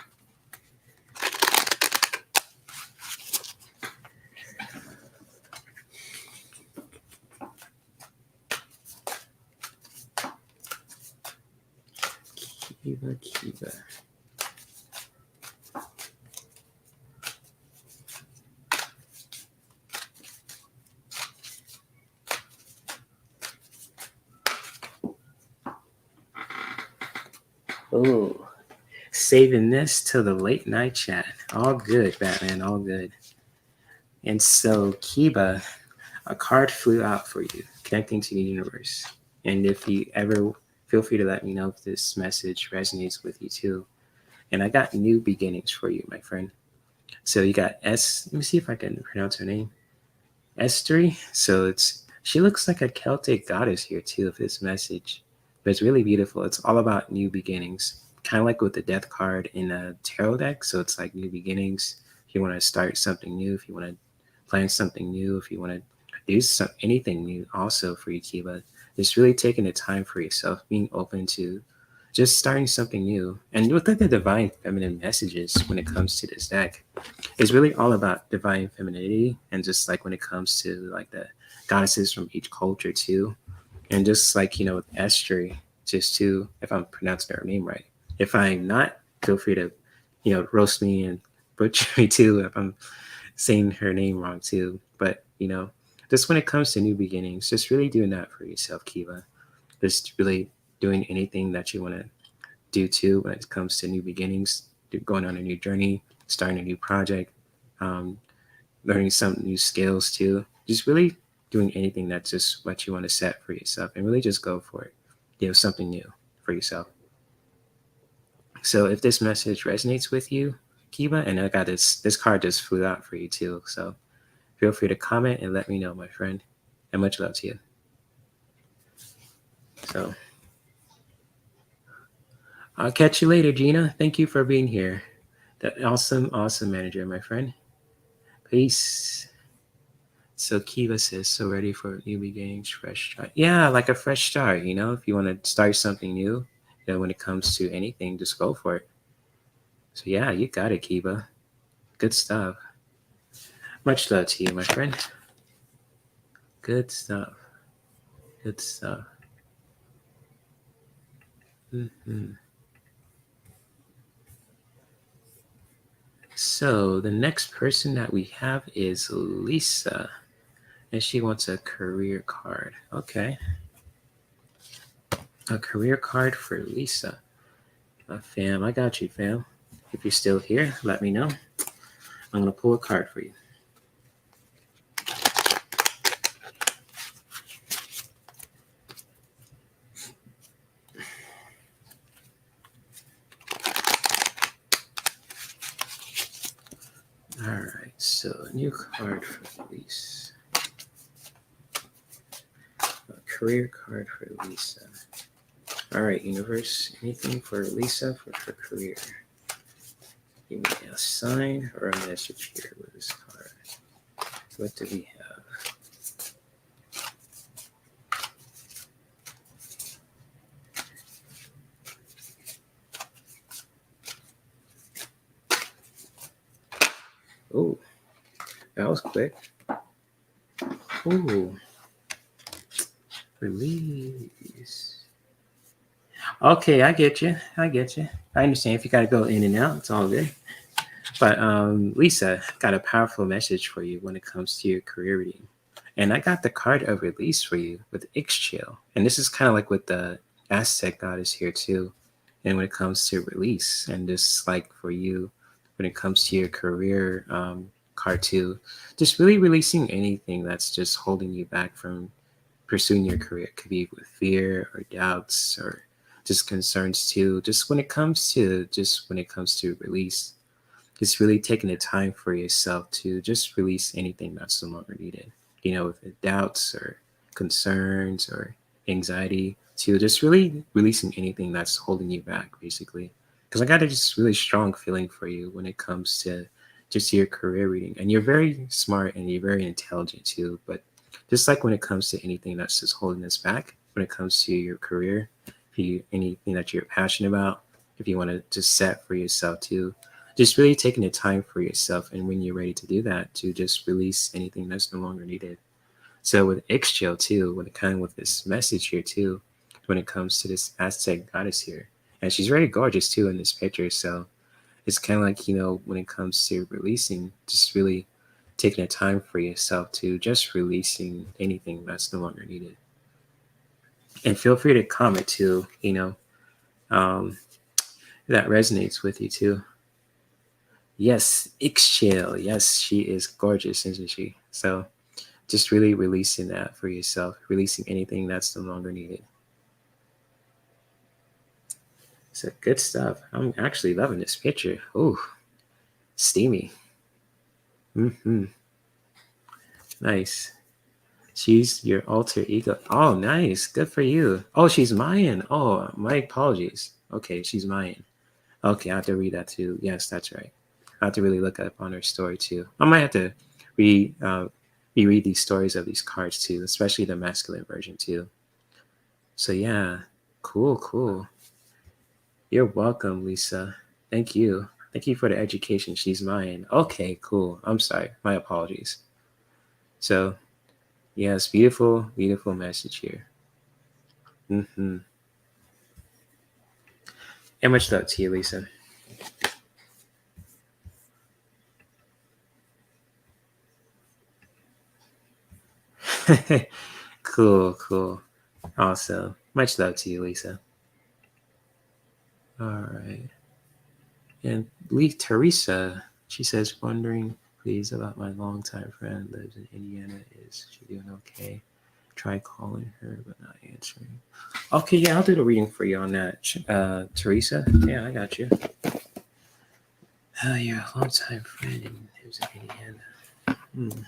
Kiba. Ooh, saving this till the late night chat. All good, Batman, all good. And so, Kiba, a card flew out for you, connecting to the universe. And if you ever, feel free to let me know if this message resonates with you too. And I got new beginnings for you, my friend. So you got let me see if I can pronounce her name. S3. So she looks like a Celtic goddess here too of this message. But it's really beautiful. It's all about new beginnings. Kind of like with the death card in a tarot deck. So it's like new beginnings. If you want to start something new, if you want to plan something new, if you want to do anything new also for you, Kiba. Just really taking the time for yourself, being open to just starting something new. And with the divine feminine messages when it comes to this deck, it's really all about divine femininity, and just like when it comes to like the goddesses from each culture too. And just like, with Esther, just to, if I'm pronouncing her name right. If I'm not, feel free to, roast me and butcher me too if I'm saying her name wrong too. But, just when it comes to new beginnings, just really doing that for yourself, Kiva. Just really doing anything that you want to do too when it comes to new beginnings, going on a new journey, starting a new project, um, learning some new skills too. Just really doing anything that's just what you want to set for yourself, and really just go for it. Something new for yourself. So if this message resonates with you, Kiba, and I got this card just flew out for you too. So feel free to comment and let me know, my friend. And much love to you. So I'll catch you later, Gina. Thank you for being here. That awesome manager, my friend. Peace. So Kiva says, so ready for new beginnings, fresh start. Yeah, like a fresh start, if you want to start something new, when it comes to anything, just go for it. So yeah, you got it, Kiva. Good stuff. Much love to you, my friend. Good stuff. Good stuff. Mm-hmm. So the next person that we have is Lisa, and she wants a career card. Okay. A career card for Lisa. Fam, I got you, fam. If you're still here, let me know. I'm going to pull a card for you. All right, so a new card for Lisa. A career card for Lisa. All right, universe, anything for Lisa for her career? Give me a sign or a message here with this card. What do we have? Oh, that was quick. Oh, release. Okay, I get you. I understand if you got to go in and out, it's all good. But Lisa, got a powerful message for you when it comes to your career reading. And I got the card of release for you with Ixchil. And this is kind of like with the Aztec goddess here too. And when it comes to release, and just like for you, when it comes to your career card too, just really releasing anything that's just holding you back from pursuing your career. It could be with fear or doubts or just concerns too. Just when it comes to release, just really taking the time for yourself to just release anything that's no longer needed. If it doubts or concerns or anxiety, to just really releasing anything that's holding you back, basically. Because I got a just really strong feeling for you when it comes to just your career reading. And you're very smart and you're very intelligent too. But just like when it comes to anything that's just holding us back, when it comes to your career, anything that you're passionate about, if you want to just set for yourself too, just really taking the time for yourself, and when you're ready to do that, to just release anything that's no longer needed. So with Ixchil too, with this message here too, when it comes to this Aztec goddess here, and she's very gorgeous too in this picture. So it's kind of like, when it comes to releasing, just really taking the time for yourself to just releasing anything that's no longer needed. And feel free to comment too, um, that resonates with you too. Yes, Ixchel. Yes, she is gorgeous, isn't she? So just really releasing that for yourself, releasing anything that's no longer needed. So good stuff. I'm actually loving this picture. Ooh, steamy. Mm-hmm. Nice. She's your alter ego. Oh, nice. Good for you. Oh, she's Mayan. Oh, my apologies. Okay, she's Mayan. Okay, I have to read that too. Yes, that's right. I have to really look up on her story too. I might have to reread these stories of these cards too, especially the masculine version too. So yeah, cool. You're welcome, Lisa. Thank you. Thank you for the education. She's mine. Okay, cool. I'm sorry. My apologies. So yes, beautiful message here. Mm-hmm. And much love to you, Lisa. Cool. Also, much love to you, Lisa. All right. And Lee Teresa, she says, wondering, please, about my longtime friend lives in Indiana. Is she doing okay? Try calling her, but not answering. Okay, yeah, I'll do the reading for you on that, Teresa. Yeah, I got you. You're a longtime friend and lives in Indiana. Hmm.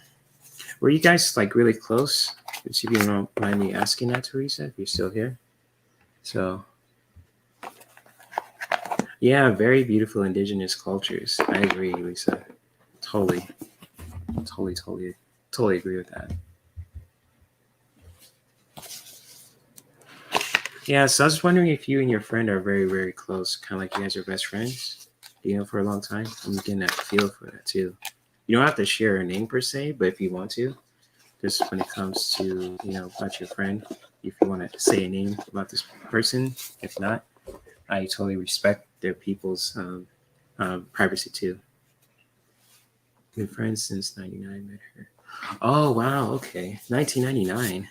Were you guys like really close? If you don't mind me asking that, Teresa, if you're still here. So, yeah, very beautiful indigenous cultures. I agree, Lisa. Totally, totally agree with that. Yeah, so I was wondering if you and your friend are very close, kind of like you guys are best friends, for a long time. I'm getting that feel for that too. You don't have to share a name per se, but if you want to, just when it comes to, about your friend, if you want to say a name about this person, if not, I totally respect their people's privacy too. Been friends since '99. Met her. Oh wow, okay, 1999.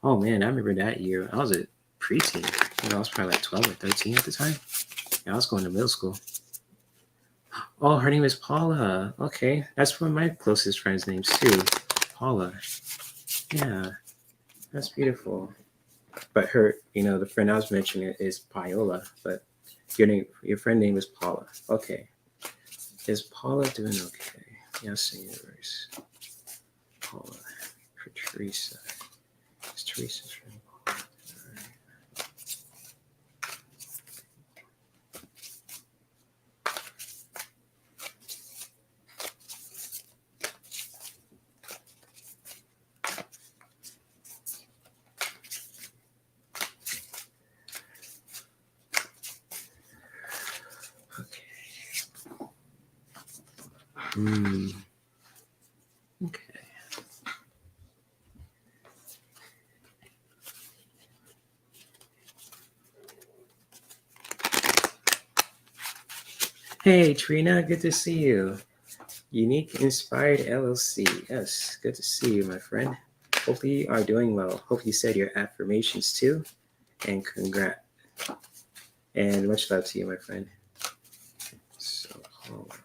Oh man, I remember that year. I was a preteen. I was probably like 12 or 13 at the time. Yeah, I was going to middle school. Oh, her name is Paula. Okay, that's one of my closest friends' names too. Paula. Yeah, that's beautiful. But her, the friend I was mentioning is Paola. But your friend name is Paula. Okay. Is Paula doing okay? Yes, universe. Paula. For Teresa. It's Teresa's friend. Okay. Okay. Hey, Trina, good to see you. Unique Inspired LLC. Yes, good to see you, my friend. Hopefully you are doing well. Hope you said your affirmations too. And congrats. And much love to you, my friend. So, oh wow.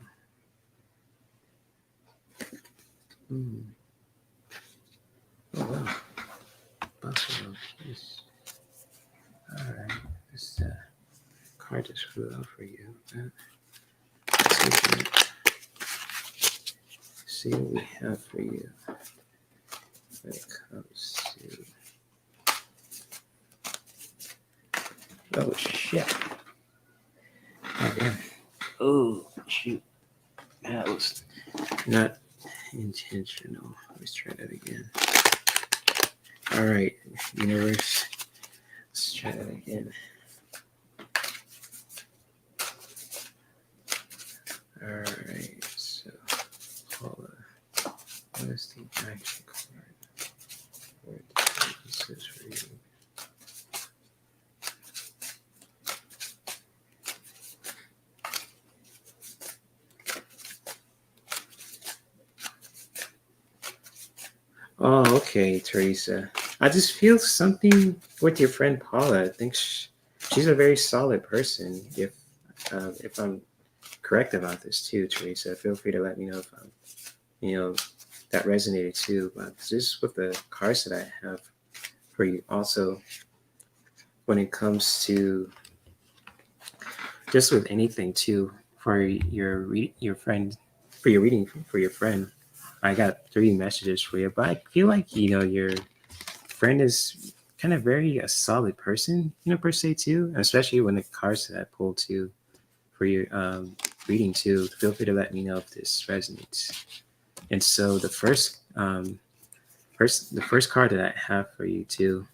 Buffalo. Yes. All right. This card just flew out for you. See what we have for you when it comes to. Oh shit! Oh damn! Oh shoot! That was not intentional. Let's try that again. All right, universe. Let's try that again. All right. So, hold on. What is the action card? What this is for you? Oh, okay, Teresa. I just feel something with your friend Paula. I think she's a very solid person. If if I'm correct about this too, Teresa. Feel free to let me know if that resonated too. But just with the cards that I have for you, also when it comes to just with anything too, for your friend, for your reading for your friend, I got 3 messages for you. But I feel like your friend is kind of very a solid person, per se too, especially when the cards that I pulled too for your reading too. Feel free to let me know if this resonates. And so the first card that I have for you too.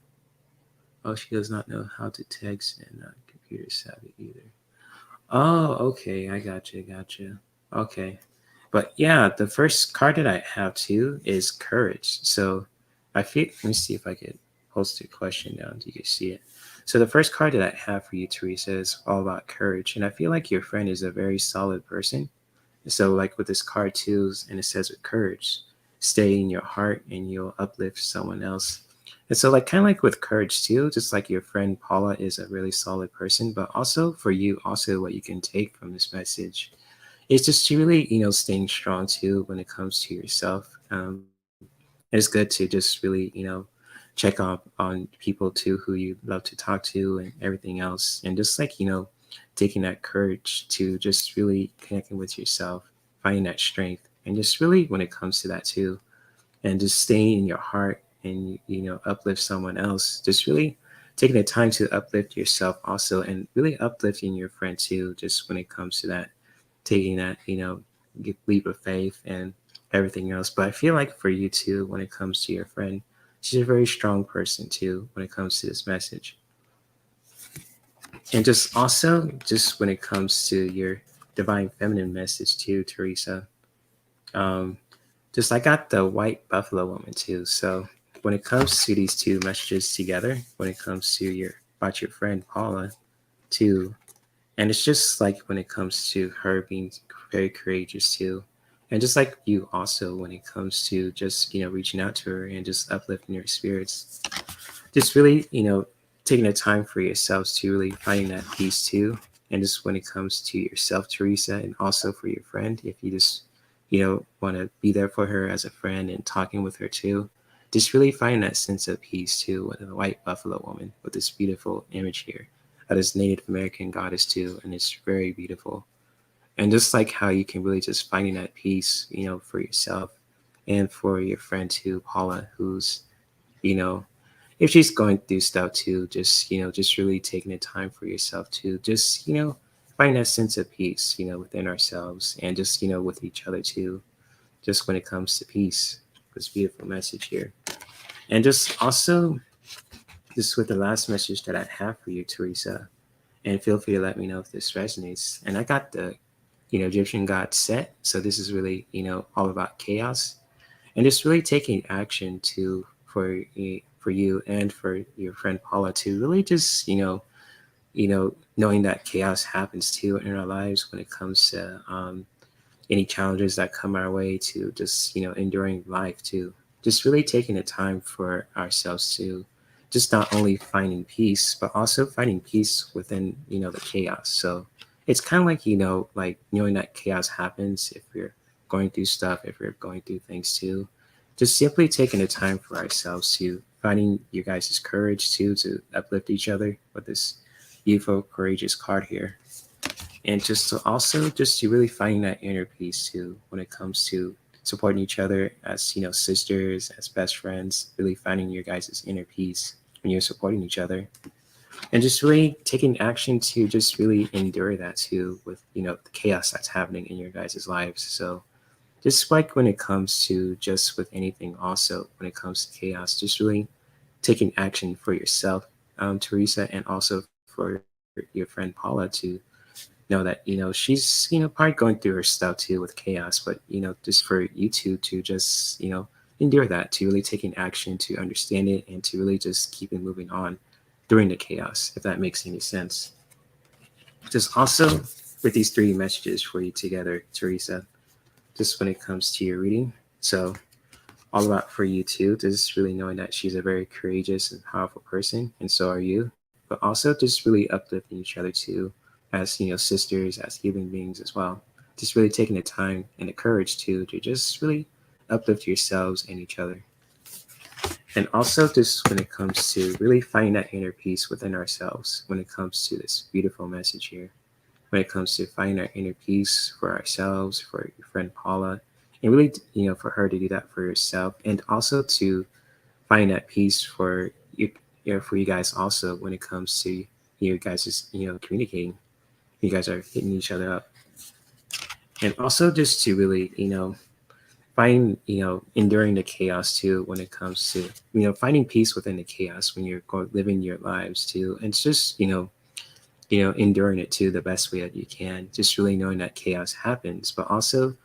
Oh, she does not know how to text and not computer savvy either. Oh, okay, I gotcha. Okay, but yeah, the first card that I have too is courage. So I feel. Let me see if I could post the question down so you can see it. So the first card that I have for you, Teresa, is all about courage, and I feel like your friend is a very solid person. So like with this card too, and it says with courage, stay in your heart and you'll uplift someone else. And so like kind of like with courage too, just like your friend Paula is a really solid person, but also for you, also what you can take from this message is just to really, staying strong too when it comes to yourself. It's good to just really, check on people too who you love to talk to and everything else. And just like, taking that courage to just really connecting with yourself, finding that strength. And just really when it comes to that too, and just staying in your heart and, uplift someone else, just really taking the time to uplift yourself also and really uplifting your friend too, just when it comes to that, taking that, leap of faith and everything else. But I feel like for you too, when it comes to your friend, she's a very strong person too when it comes to this message. And just also, just when it comes to your divine feminine message too, Teresa, um, just I got the white buffalo woman too. So when it comes to these 2 messages together, when it comes to about your friend Paula too, and it's just like when it comes to her being very courageous too, and just like you also when it comes to just reaching out to her and just uplifting your spirits, just really taking the time for yourselves to really finding that peace too. And just when it comes to yourself, Teresa, and also for your friend, if you just want to be there for her as a friend and talking with her too, just really finding that sense of peace too with a white buffalo woman with this beautiful image here of this Native American goddess too, and it's very beautiful. And just like how you can really just finding that peace, for yourself and for your friend too, Paula, who's you know if she's going through stuff too, just really taking the time for yourself to just find that sense of peace, within ourselves and just with each other too, just when it comes to peace. This beautiful message here. And just also just with the last message that I have for you, Teresa, and feel free to let me know if this resonates. And I got the Egyptian god Set, so this is really all about chaos and just really taking action to for you and for your friend Paula to really just knowing that chaos happens too in our lives when it comes to any challenges that come our way, to just enduring life, to just really taking the time for ourselves to just not only finding peace but also finding peace within the chaos. So it's kind of like like knowing that chaos happens if we're going through stuff, if we're going through things too, just simply taking the time for ourselves to finding you guys' courage too to uplift each other with this beautiful courageous card here. And just to also just to really finding that inner peace too when it comes to supporting each other as sisters, as best friends, really finding your guys' inner peace when you're supporting each other, and just really taking action to just really endure that too with the chaos that's happening in your guys' lives. So just like when it comes to just with anything also when it comes to chaos, just really taking action for yourself, Teresa, and also for your friend Paula to know that she's probably going through her stuff too with chaos, but just for you two to just endure that, to really taking action to understand it and to really just keep it moving on during the chaos, if that makes any sense. Just also with these 3 messages for you together, Teresa, just when it comes to your reading. So all about for you too, just really knowing that she's a very courageous and powerful person, and so are you. But also just really uplifting each other too, as sisters, as human beings as well. Just really taking the time and the courage to just really uplift yourselves and each other. And also just when it comes to really finding that inner peace within ourselves, when it comes to this beautiful message here, when it comes to finding our inner peace for ourselves, for your friend Paula, and really, for her to do that for yourself, and also to find that peace for for you guys also when it comes to you guys just communicating. You guys are hitting each other up, and also just to really find enduring the chaos too when it comes to finding peace within the chaos when you're living your lives too, and it's just enduring it too the best way that you can, just really knowing that chaos happens, but also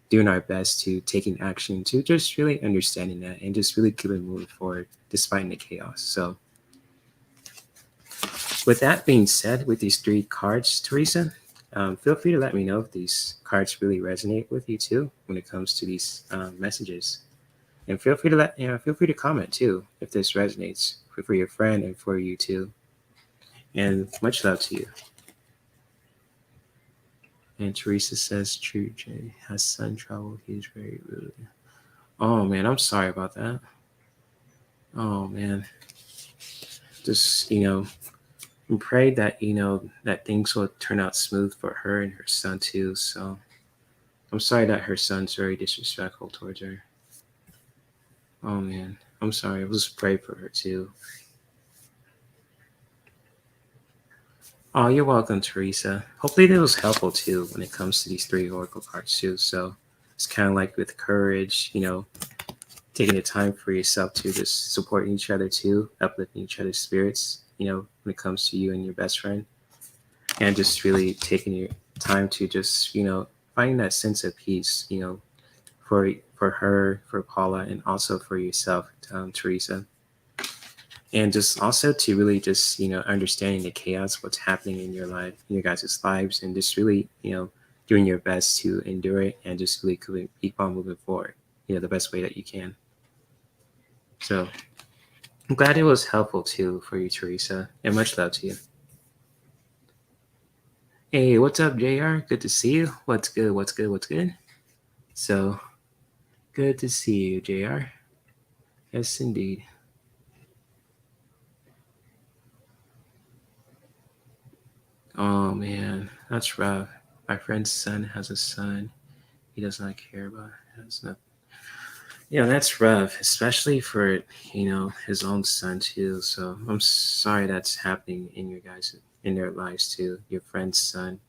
doing our best to taking action to just really understanding that and just really keeping moving forward despite the chaos. So with that being said, with these 3 cards, Teresa, feel free to let me know if these cards really resonate with you too when it comes to these messages, and feel free to feel free to comment too if this resonates for your friend and for you too. And much love to you. And Teresa says, "True, Jay has sun trouble. He's very rude." Oh man, I'm sorry about that. Oh man, just and pray that that things will turn out smooth for her and her son too. So I'm sorry that her son's very disrespectful towards her. Oh man, I'm sorry. I'll just pray for her too. Oh, you're welcome, Teresa. Hopefully that was helpful too when it comes to these 3 oracle cards too. So it's kind of like with courage, taking the time for yourself to just supporting each other too, uplifting each other's spirits, when it comes to you and your best friend, and just really taking your time to just, finding that sense of peace, for her, for Paula, and also for yourself, Teresa. And just also to really just, understanding the chaos, what's happening in your life, in your guys' lives, and just really, doing your best to endure it and just really keep on moving forward, the best way that you can. So I'm glad it was helpful too for you, Teresa, and much love to you. Hey, what's up, JR? Good to see you. What's good? What's good? What's good? So good to see you, JR. Yes, indeed. Oh man, that's rough. My friend's son has a son. He does not care about it. Has not. That's rough, especially for his own son too. So I'm sorry that's happening in your guys in their lives too. Your friend's son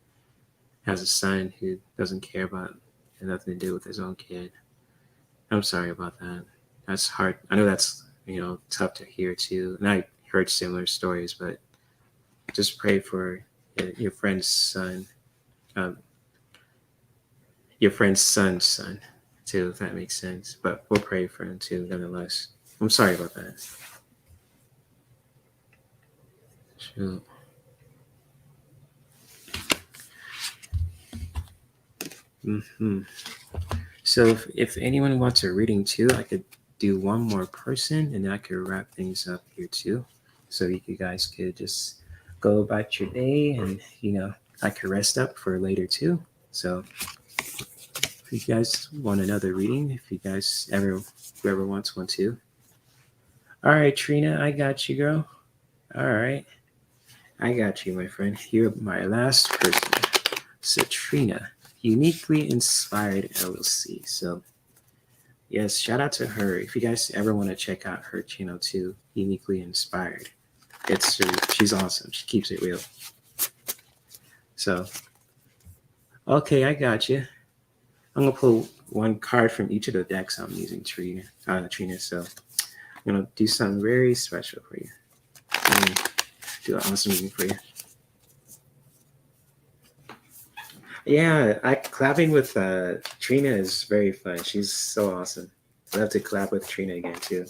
has a son who doesn't care about and nothing to do with his own kid. I'm sorry about that. That's hard. I know that's tough to hear too. And I heard similar stories, but just pray for your friend's son, um, your friend's son's son too, if that makes sense. But we'll pray for him too, nonetheless. I'm sorry about that. Shoot. Mm-hmm. So if anyone wants a reading too, I could do one more person and then I could wrap things up here too. So you guys could just go about your day and I could rest up for later too. So if you guys want another reading, if you guys whoever wants one too. All right, Trina, I got you, girl. All right. I got you, my friend. You're my last person. So Trina, uniquely inspired LLC. So yes, shout out to her. If you guys ever want to check out her channel too, Uniquely Inspired. She's awesome. She keeps it real. So okay, I got you. I'm gonna pull one card from each of the decks I'm using, Trina. So I'm gonna do something very special for you. Let me do an awesome reading for you. Yeah, collabing with Trina is very fun. She's so awesome. I'd love to collab with Trina again too.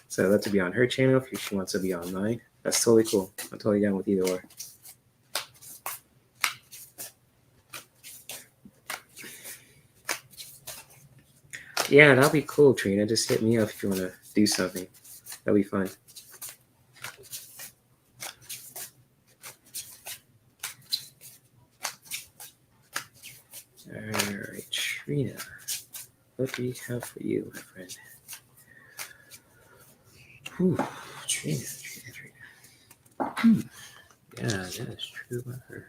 So I'd love to be on her channel if she wants to be on mine. That's totally cool. I'm totally down with either or. Yeah, that'll be cool, Trina. Just hit me up if you want to do something. That'll be fun. All right, Trina, what do we have for you, my friend? Whew, Trina. Yeah, that is true about her.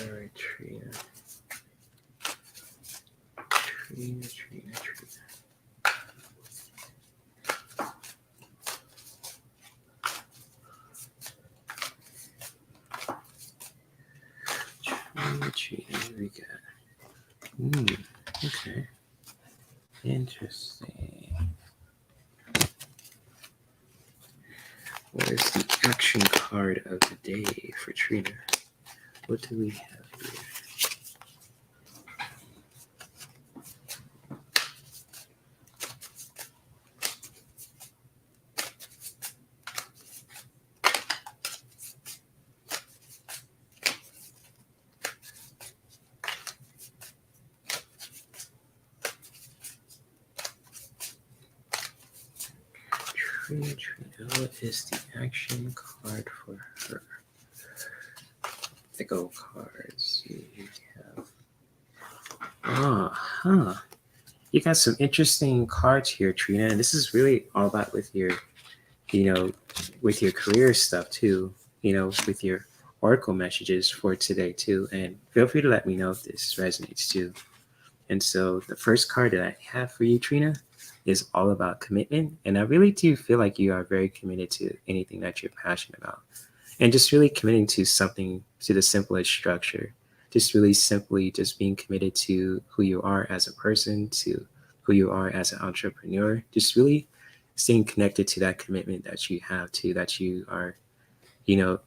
All right, Trina. Trina, we got. Okay. Interesting. What is the action card of the day for Trina? What do we have here? Trina, what is the action card for her? The go cards you have. You got some interesting cards here, Trina, and this is really all about with your, with your career stuff too, with your oracle messages for today too. And feel free to let me know if this resonates too. And so the first card that I have for you, Trina, is all about commitment. And I really do feel like you are very committed to anything that you're passionate about. And just really committing to something, to the simplest structure. Just really simply just being committed to who you are as a person, to who you are as an entrepreneur. Just really staying connected to that commitment that you have to, that you are,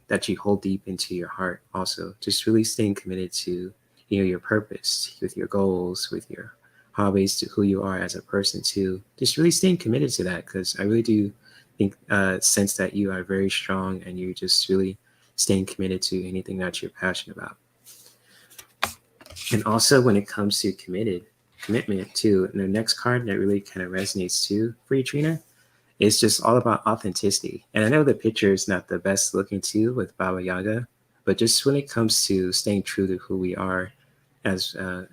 that you hold deep into your heart also. Just really staying committed to, your purpose, with your goals, with your hobbies, to who you are as a person too. Just really staying committed to that, because I really do think sense that you are very strong and you're just really staying committed to anything that you're passionate about. And also when it comes to commitment too, and the next card that really kind of resonates too for you, Trina, is just all about authenticity. And I know the picture is not the best looking too with Baba Yaga, but just when it comes to staying true to who we are as a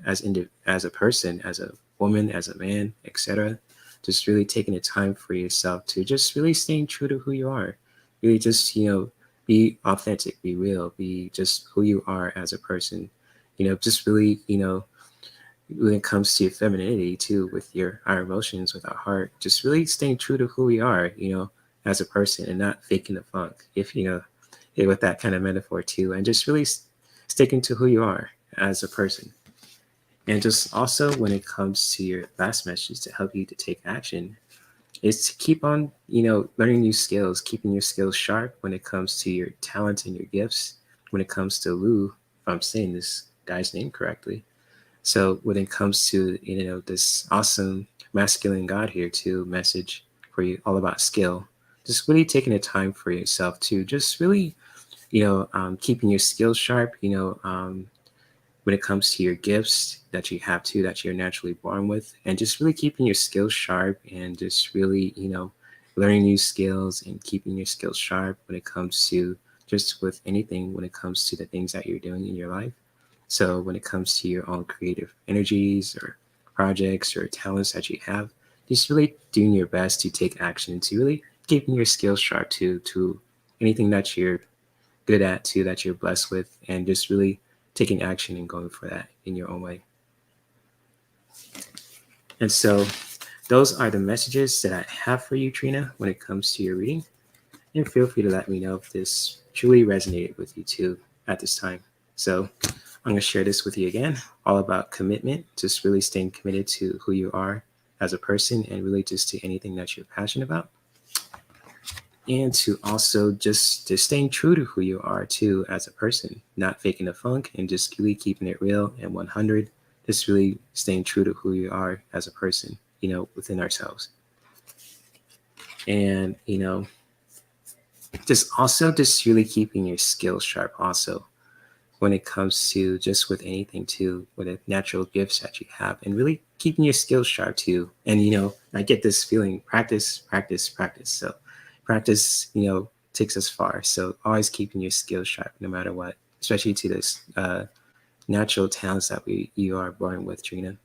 person, as a woman, as a man, etc. Just really taking the time for yourself to just really staying true to who you are. Really just, be authentic, be real, be just who you are as a person. Just really, when it comes to femininity too, with our emotions, with our heart, just really staying true to who we are, as a person, and not faking the funk, if with that kind of metaphor too, and just really sticking to who you are as a person. And just also when it comes to your last message to help you to take action, is to keep on, learning new skills, keeping your skills sharp when it comes to your talents and your gifts. When it comes to Lu, if I'm saying this guy's name correctly. So when it comes to, this awesome masculine God here too, message for you, all about skill, just really taking the time for yourself to just really, keeping your skills sharp, when it comes to your gifts that you have too, that you're naturally born with, and just really keeping your skills sharp, and just really, learning new skills and keeping your skills sharp when it comes to just with anything, when it comes to the things that you're doing in your life. So when it comes to your own creative energies or projects or talents that you have, just really doing your best to take action, to really keeping your skills sharp to anything that you're good at too, that you're blessed with, and just really taking action and going for that in your own way. And so those are the messages that I have for you, Trina, when it comes to your reading. And feel free to let me know if this truly resonated with you too at this time. So I'm going to share this with you again, all about commitment, just really staying committed to who you are as a person, and really just to anything that you're passionate about. And to also just staying true to who you are too as a person, not faking the funk, and just really keeping it real and 100, just really staying true to who you are as a person, within ourselves. And, just really keeping your skills sharp also when it comes to just with anything too, with the natural gifts that you have, and really keeping your skills sharp too. And I get this feeling: practice, practice, practice. So practice, takes us far. So always keeping your skills sharp no matter what, especially to this natural talents that you are born with, Trina.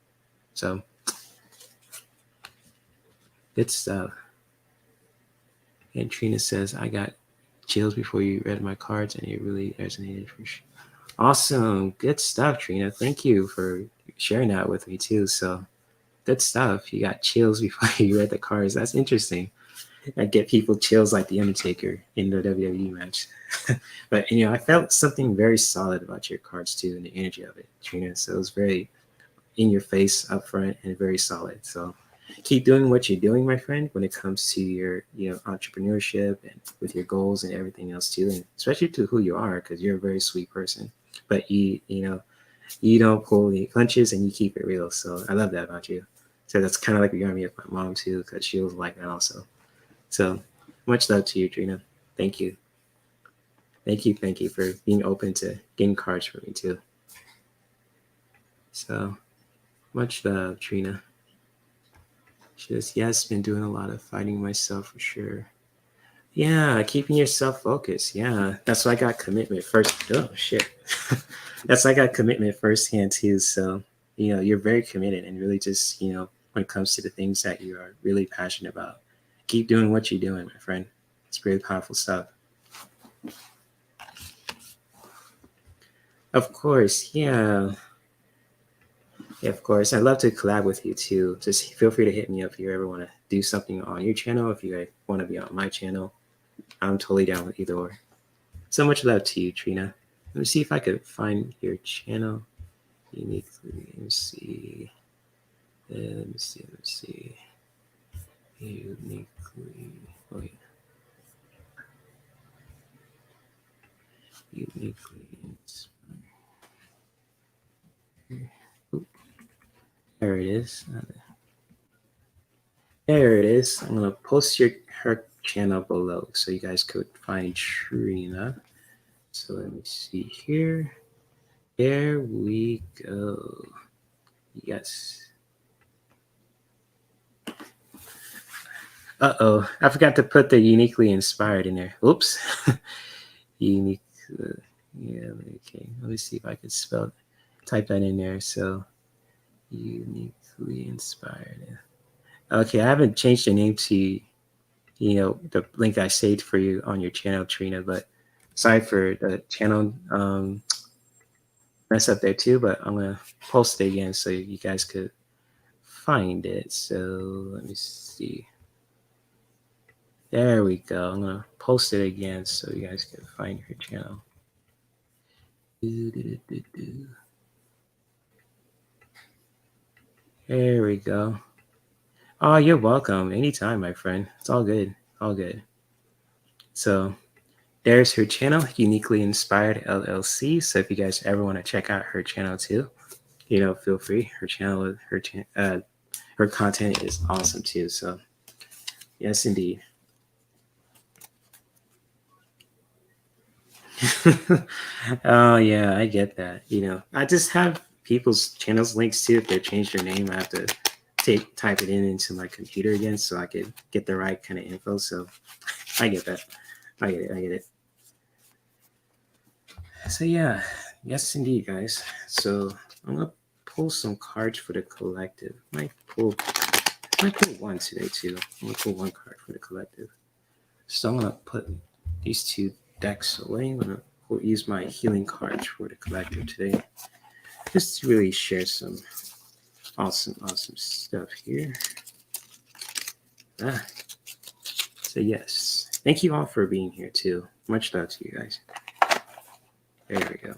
So good stuff. And Trina says, I got chills before you read my cards, and it really resonated for sure. Awesome. Good stuff, Trina. Thank you for sharing that with me too. So good stuff. You got chills before you read the cards. That's interesting. I get people chills like the Undertaker in the WWE match. But I felt something very solid about your cards too, and the energy of it, Trina. So it was very in your face up front and very solid. So keep doing what you're doing, my friend, when it comes to your entrepreneurship and with your goals and everything else too, and especially to who you are, because you're a very sweet person. But you don't pull any punches and you keep it real. So I love that about you. So that's kind of like reminded me of my mom too, because she was like that also. So much love to you, Trina. Thank you. Thank you for being open to getting cards for me too. So much love, Trina. She says, yes, been doing a lot of fighting myself for sure. Yeah, keeping yourself focused. Yeah, that's why I got commitment first. Oh, shit. That's why I got commitment firsthand too. So, you're very committed and really just, when it comes to the things that you are really passionate about, keep doing what you're doing, my friend. It's really powerful stuff. Of course, yeah. Yeah, of course. I'd love to collab with you too. Just feel free to hit me up if you ever want to do something on your channel, if you want to be on my channel. I'm totally down with either or. So much love to you, Trina. Let me see if I could find your channel uniquely. Let me see. Uniquely. Oh, yeah. Uniquely. There it is. There it is. I'm going to post her channel below so you guys could find Trina. So let me see here. There we go. Yes. Uh-oh. I forgot to put the uniquely inspired in there. Oops. Unique. Yeah, okay. Let me see if I could type that in there. So, uniquely inspired. Okay, I haven't changed the name to, the link I saved for you on your channel, Trina, but sorry for the channel mess up there too, but I'm going to post it again so you guys could find it. So let me see. There we go. I'm going to post it again so you guys can find her channel. There we go. Oh, you're welcome. Anytime, my friend. It's all good. All good. So there's her channel, Uniquely Inspired LLC. So if you guys ever want to check out her channel too, feel free. Her channel, her content is awesome too. So yes, indeed. Oh yeah, I get that. I just have people's channels links too. If they change their name, I have to type it into my computer again so I could get the right kind of info. So I get that. I get it. So yeah, yes indeed, guys. So I'm gonna pull some cards for the collective. Might pull one today too. I'm gonna pull one card for the collective. So I'm gonna put these two decks away. I'm gonna use my healing cards for the collective today, just to really share some awesome stuff here. So yes, thank you all for being here too. Much love to you guys. There we go.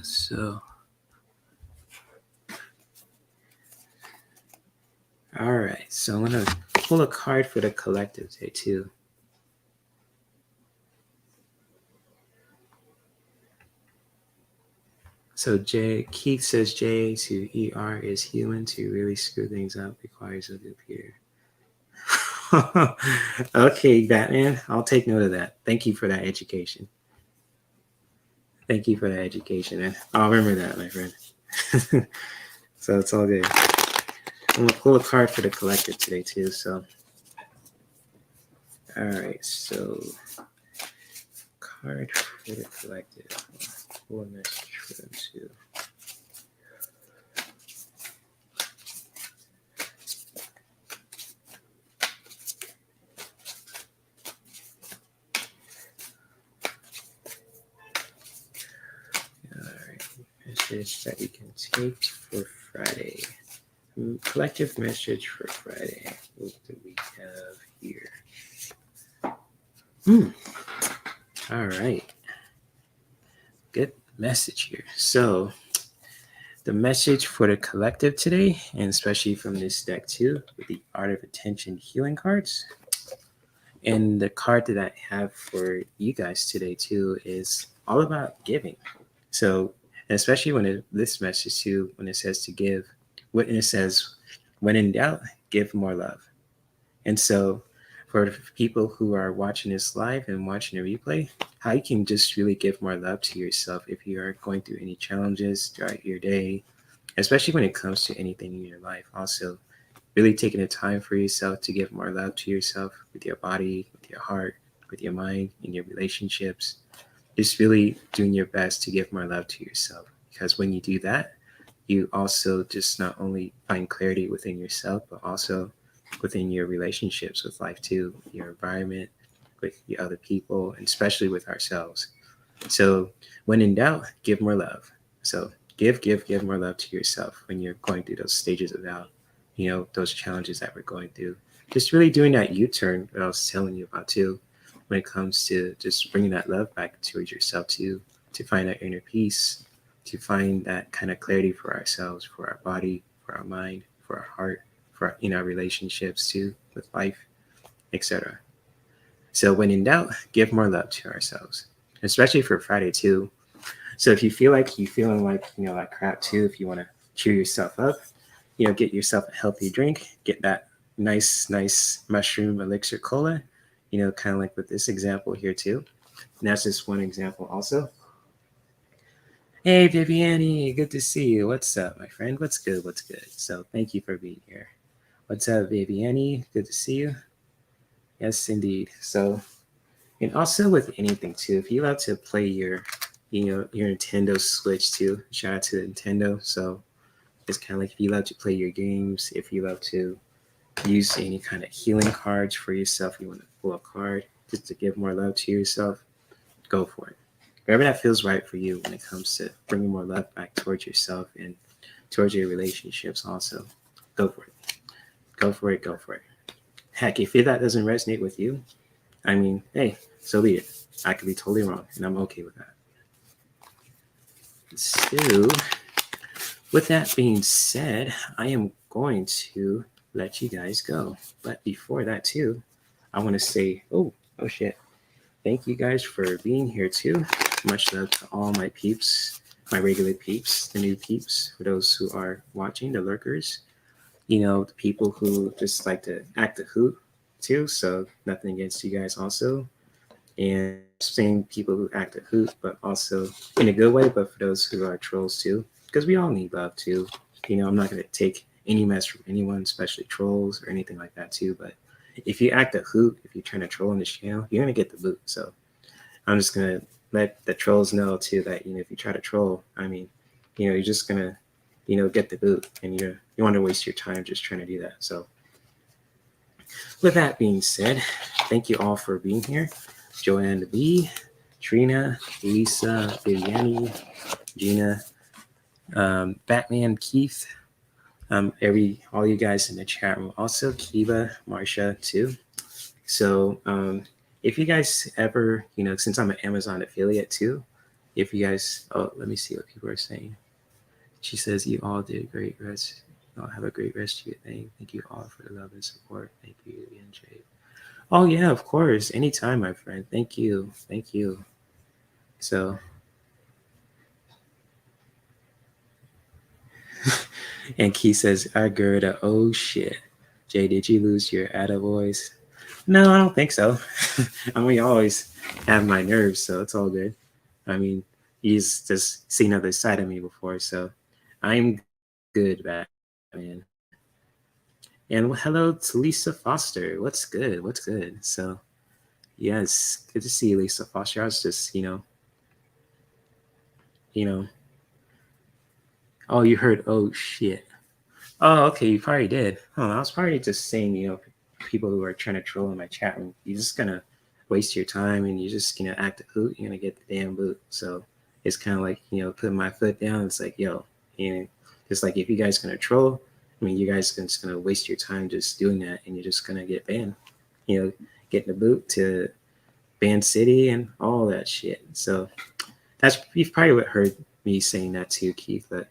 So, all right. So I'm gonna pull a card for the collective today too. So Keith says J to ER is human. To really screw things up requires a computer. Okay, Batman. I'll take note of that. Thank you for that education. Thank you for that education. And I'll remember that, my friend. So it's all good. I'm gonna pull a card for the collective today too. So, all right. So, card for the collective. Pull a message for them too. Message that we can take for Friday. Collective message for Friday. What do we have here? All right. Good message here. So the message for the collective today, and especially from this deck too, with the Art of Attention healing cards. And the card that I have for you guys today too is all about giving. So especially when this message too, when it says to give, when it says, when in doubt, give more love. And so for people who are watching this live and watching the replay, how you can just really give more love to yourself if you are going through any challenges throughout your day, especially when it comes to anything in your life. Also, really taking the time for yourself to give more love to yourself with your body, with your heart, with your mind, in your relationships. Just really doing your best to give more love to yourself. Because when you do that, you also just not only find clarity within yourself, but also within your relationships with life too, your environment, with the other people, and especially with ourselves. So when in doubt, give more love. So give more love to yourself when you're going through those stages of doubt, those challenges that we're going through. Just really doing that U-turn that I was telling you about too, when it comes to just bringing that love back towards yourself too, to find that inner peace, to find that kind of clarity for ourselves, for our body, for our mind, for our heart, for our relationships too, with life, etc. So when in doubt, give more love to ourselves, especially for Friday too. So if you feel like you're feeling like crap too, if you want to cheer yourself up, get yourself a healthy drink, get that nice mushroom elixir cola, kind of like with this example here too. And that's just one example also. Hey, Viviani, good to see you. What's up, my friend? What's good? So thank you for being here. What's up, Viviani? Good to see you. Yes, indeed. So, and also with anything too, if you love to play your Nintendo Switch too, shout out to Nintendo. So it's kind of like if you love to play your games, if you love to use any kind of healing cards for yourself, you want to pull a card just to give more love to yourself, go for it. Whatever that feels right for you when it comes to bringing more love back towards yourself and towards your relationships also, go for it. Go for it. Heck, if that doesn't resonate with you, I mean, hey, so be it. I could be totally wrong, and I'm okay with that. So, with that being said, I am going to let you guys go. But before that, too, I want to say, oh shit. Thank you guys for being here, too. Much love to all my peeps, my regular peeps, the new peeps, for those who are watching, the lurkers. The people who just like to act a hoot, too. So nothing against you guys also. And same people who act a hoot, but also in a good way, but for those who are trolls too, because we all need love too. I'm not going to take any mess from anyone, especially trolls or anything like that too. But if you act a hoot, if you're trying to troll on this channel, you're going to get the boot. So I'm just going to let the trolls know too that, if you try to troll, I mean, you're just going to, get the boot, and you want to waste your time just trying to do that. So with that being said, thank you all for being here. Joanne B, Trina, Lisa, Viviani, Gina, Batman, Keith, all you guys in the chat room, also Kiva, Marsha too. So if you guys ever, since I'm an Amazon affiliate too, if you guys, let me see what people are saying. She says, you all did great rest. Y'all have a great rest of your day. Thank you all for the love and support. Thank you, NJ. Oh, yeah, of course. Anytime, my friend. Thank you. Thank you. So, and Key says, I Gerda, oh shit. Jay, did you lose your Ada voice? No, I don't think so. I mean, I always have my nerves, so it's all good. I mean, he's just seen other side of me before, so I'm good, Batman. And hello to Lisa Foster. What's good? What's good? So, yes, good to see you, Lisa Foster. I was just, oh, you heard, oh shit. Oh, okay, you probably did. Oh, I was probably just saying, people who are trying to troll in my chat room, you're just gonna waste your time and you're just gonna act a boot, you're gonna get the damn boot. So it's kind of like, putting my foot down. It's like, just like if you guys gonna troll, I mean, you guys are just gonna waste your time just doing that and you're just gonna get banned, getting the boot to ban city and all that shit. So you've probably heard me saying that too, Keith, but,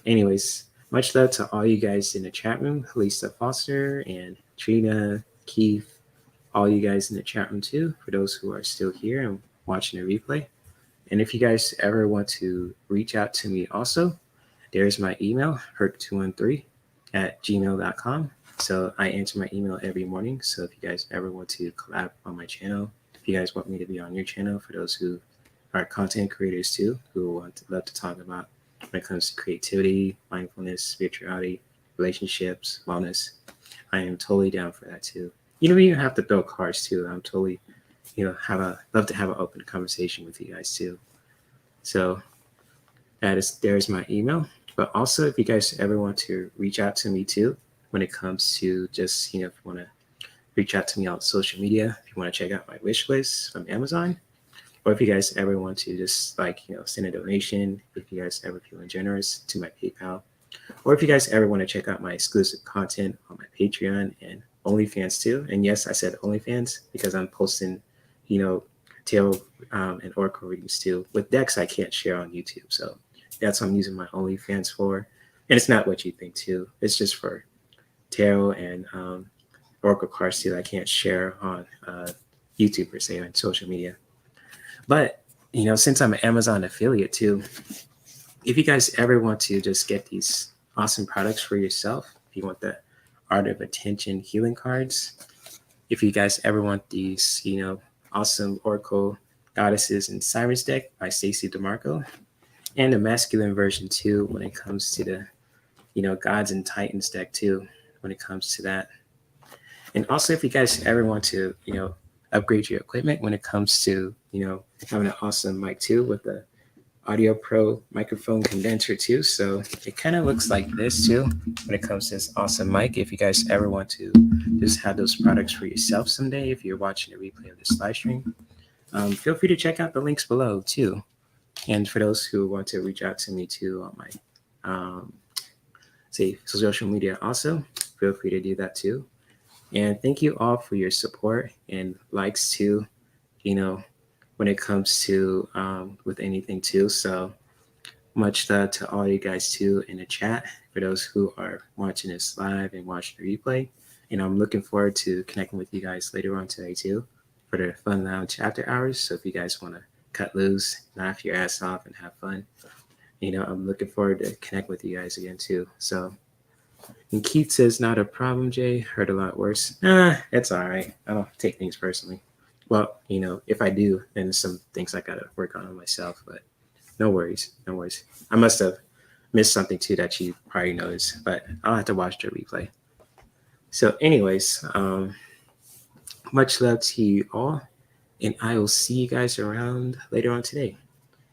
anyways, much love to all you guys in the chat room, Lisa Foster and Trina, Keith, all you guys in the chat room too, for those who are still here and watching the replay. And if you guys ever want to reach out to me also, there's my email, herc213@gmail.com. So I answer my email every morning. So if you guys ever want to collab on my channel, if you guys want me to be on your channel, for those who are content creators too, who love to talk about when it comes to creativity, mindfulness, spirituality, relationships, wellness, I am totally down for that too. You don't even have to throw cards too. I'm totally, love to have an open conversation with you guys too. So there's my email. But also, if you guys ever want to reach out to me too, when it comes to just, if you want to reach out to me on social media, if you want to check out my wish list from Amazon, or if you guys ever want to just send a donation, if you guys ever feeling generous, to my PayPal, or if you guys ever want to check out my exclusive content on my Patreon and OnlyFans too. And yes, I said OnlyFans because I'm posting, tarot and oracle readings too. With decks, I can't share on YouTube, so that's what I'm using my OnlyFans for. And it's not what you think too. It's just for tarot and oracle cards too. I can't share on YouTube per se, on social media. But, since I'm an Amazon affiliate too, if you guys ever want to just get these awesome products for yourself, if you want the Art of Attention healing cards, if you guys ever want these, awesome Oracle Goddesses and Sirens deck by Stacey DeMarco, and the masculine version too, when it comes to the, Gods and Titans deck too, when it comes to that. And also, if you guys ever want to, upgrade your equipment when it comes to, having an awesome mic too, with the Audiopro microphone condenser too. So it kind of looks like this too when it comes to this awesome mic. If you guys ever want to just have those products for yourself someday, if you're watching a replay of this live stream, feel free to check out the links below too. And for those who want to reach out to me too on my social media also, feel free to do that too. And thank you all for your support and likes too, when it comes to with anything too. So much love to all you guys too in the chat, for those who are watching this live and watching the replay. And I'm looking forward to connecting with you guys later on today too, for the Fun Lounge after hours. So if you guys want to cut loose, laugh your ass off, and have fun, I'm looking forward to connect with you guys again too. So, and Keith says, not a problem, Jay. Heard a lot worse. It's all right. I don't take things personally. Well, if I do, then some things I got to work on myself, but no worries. No worries. I must have missed something too that you probably noticed, but I'll have to watch the replay. So anyways, much love to you all, and I will see you guys around later on today.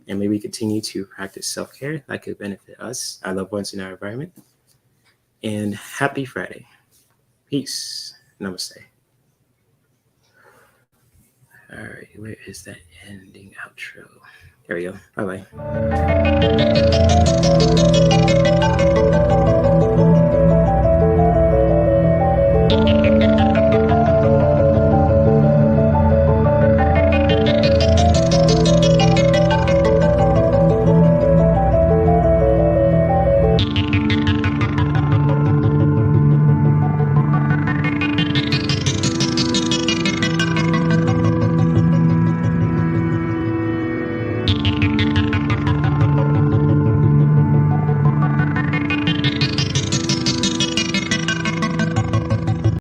And may we continue to practice self-care that could benefit us, our loved ones, in our environment. And happy Friday. Peace. Namaste. All right, where is that ending outro? There we go. Bye-bye.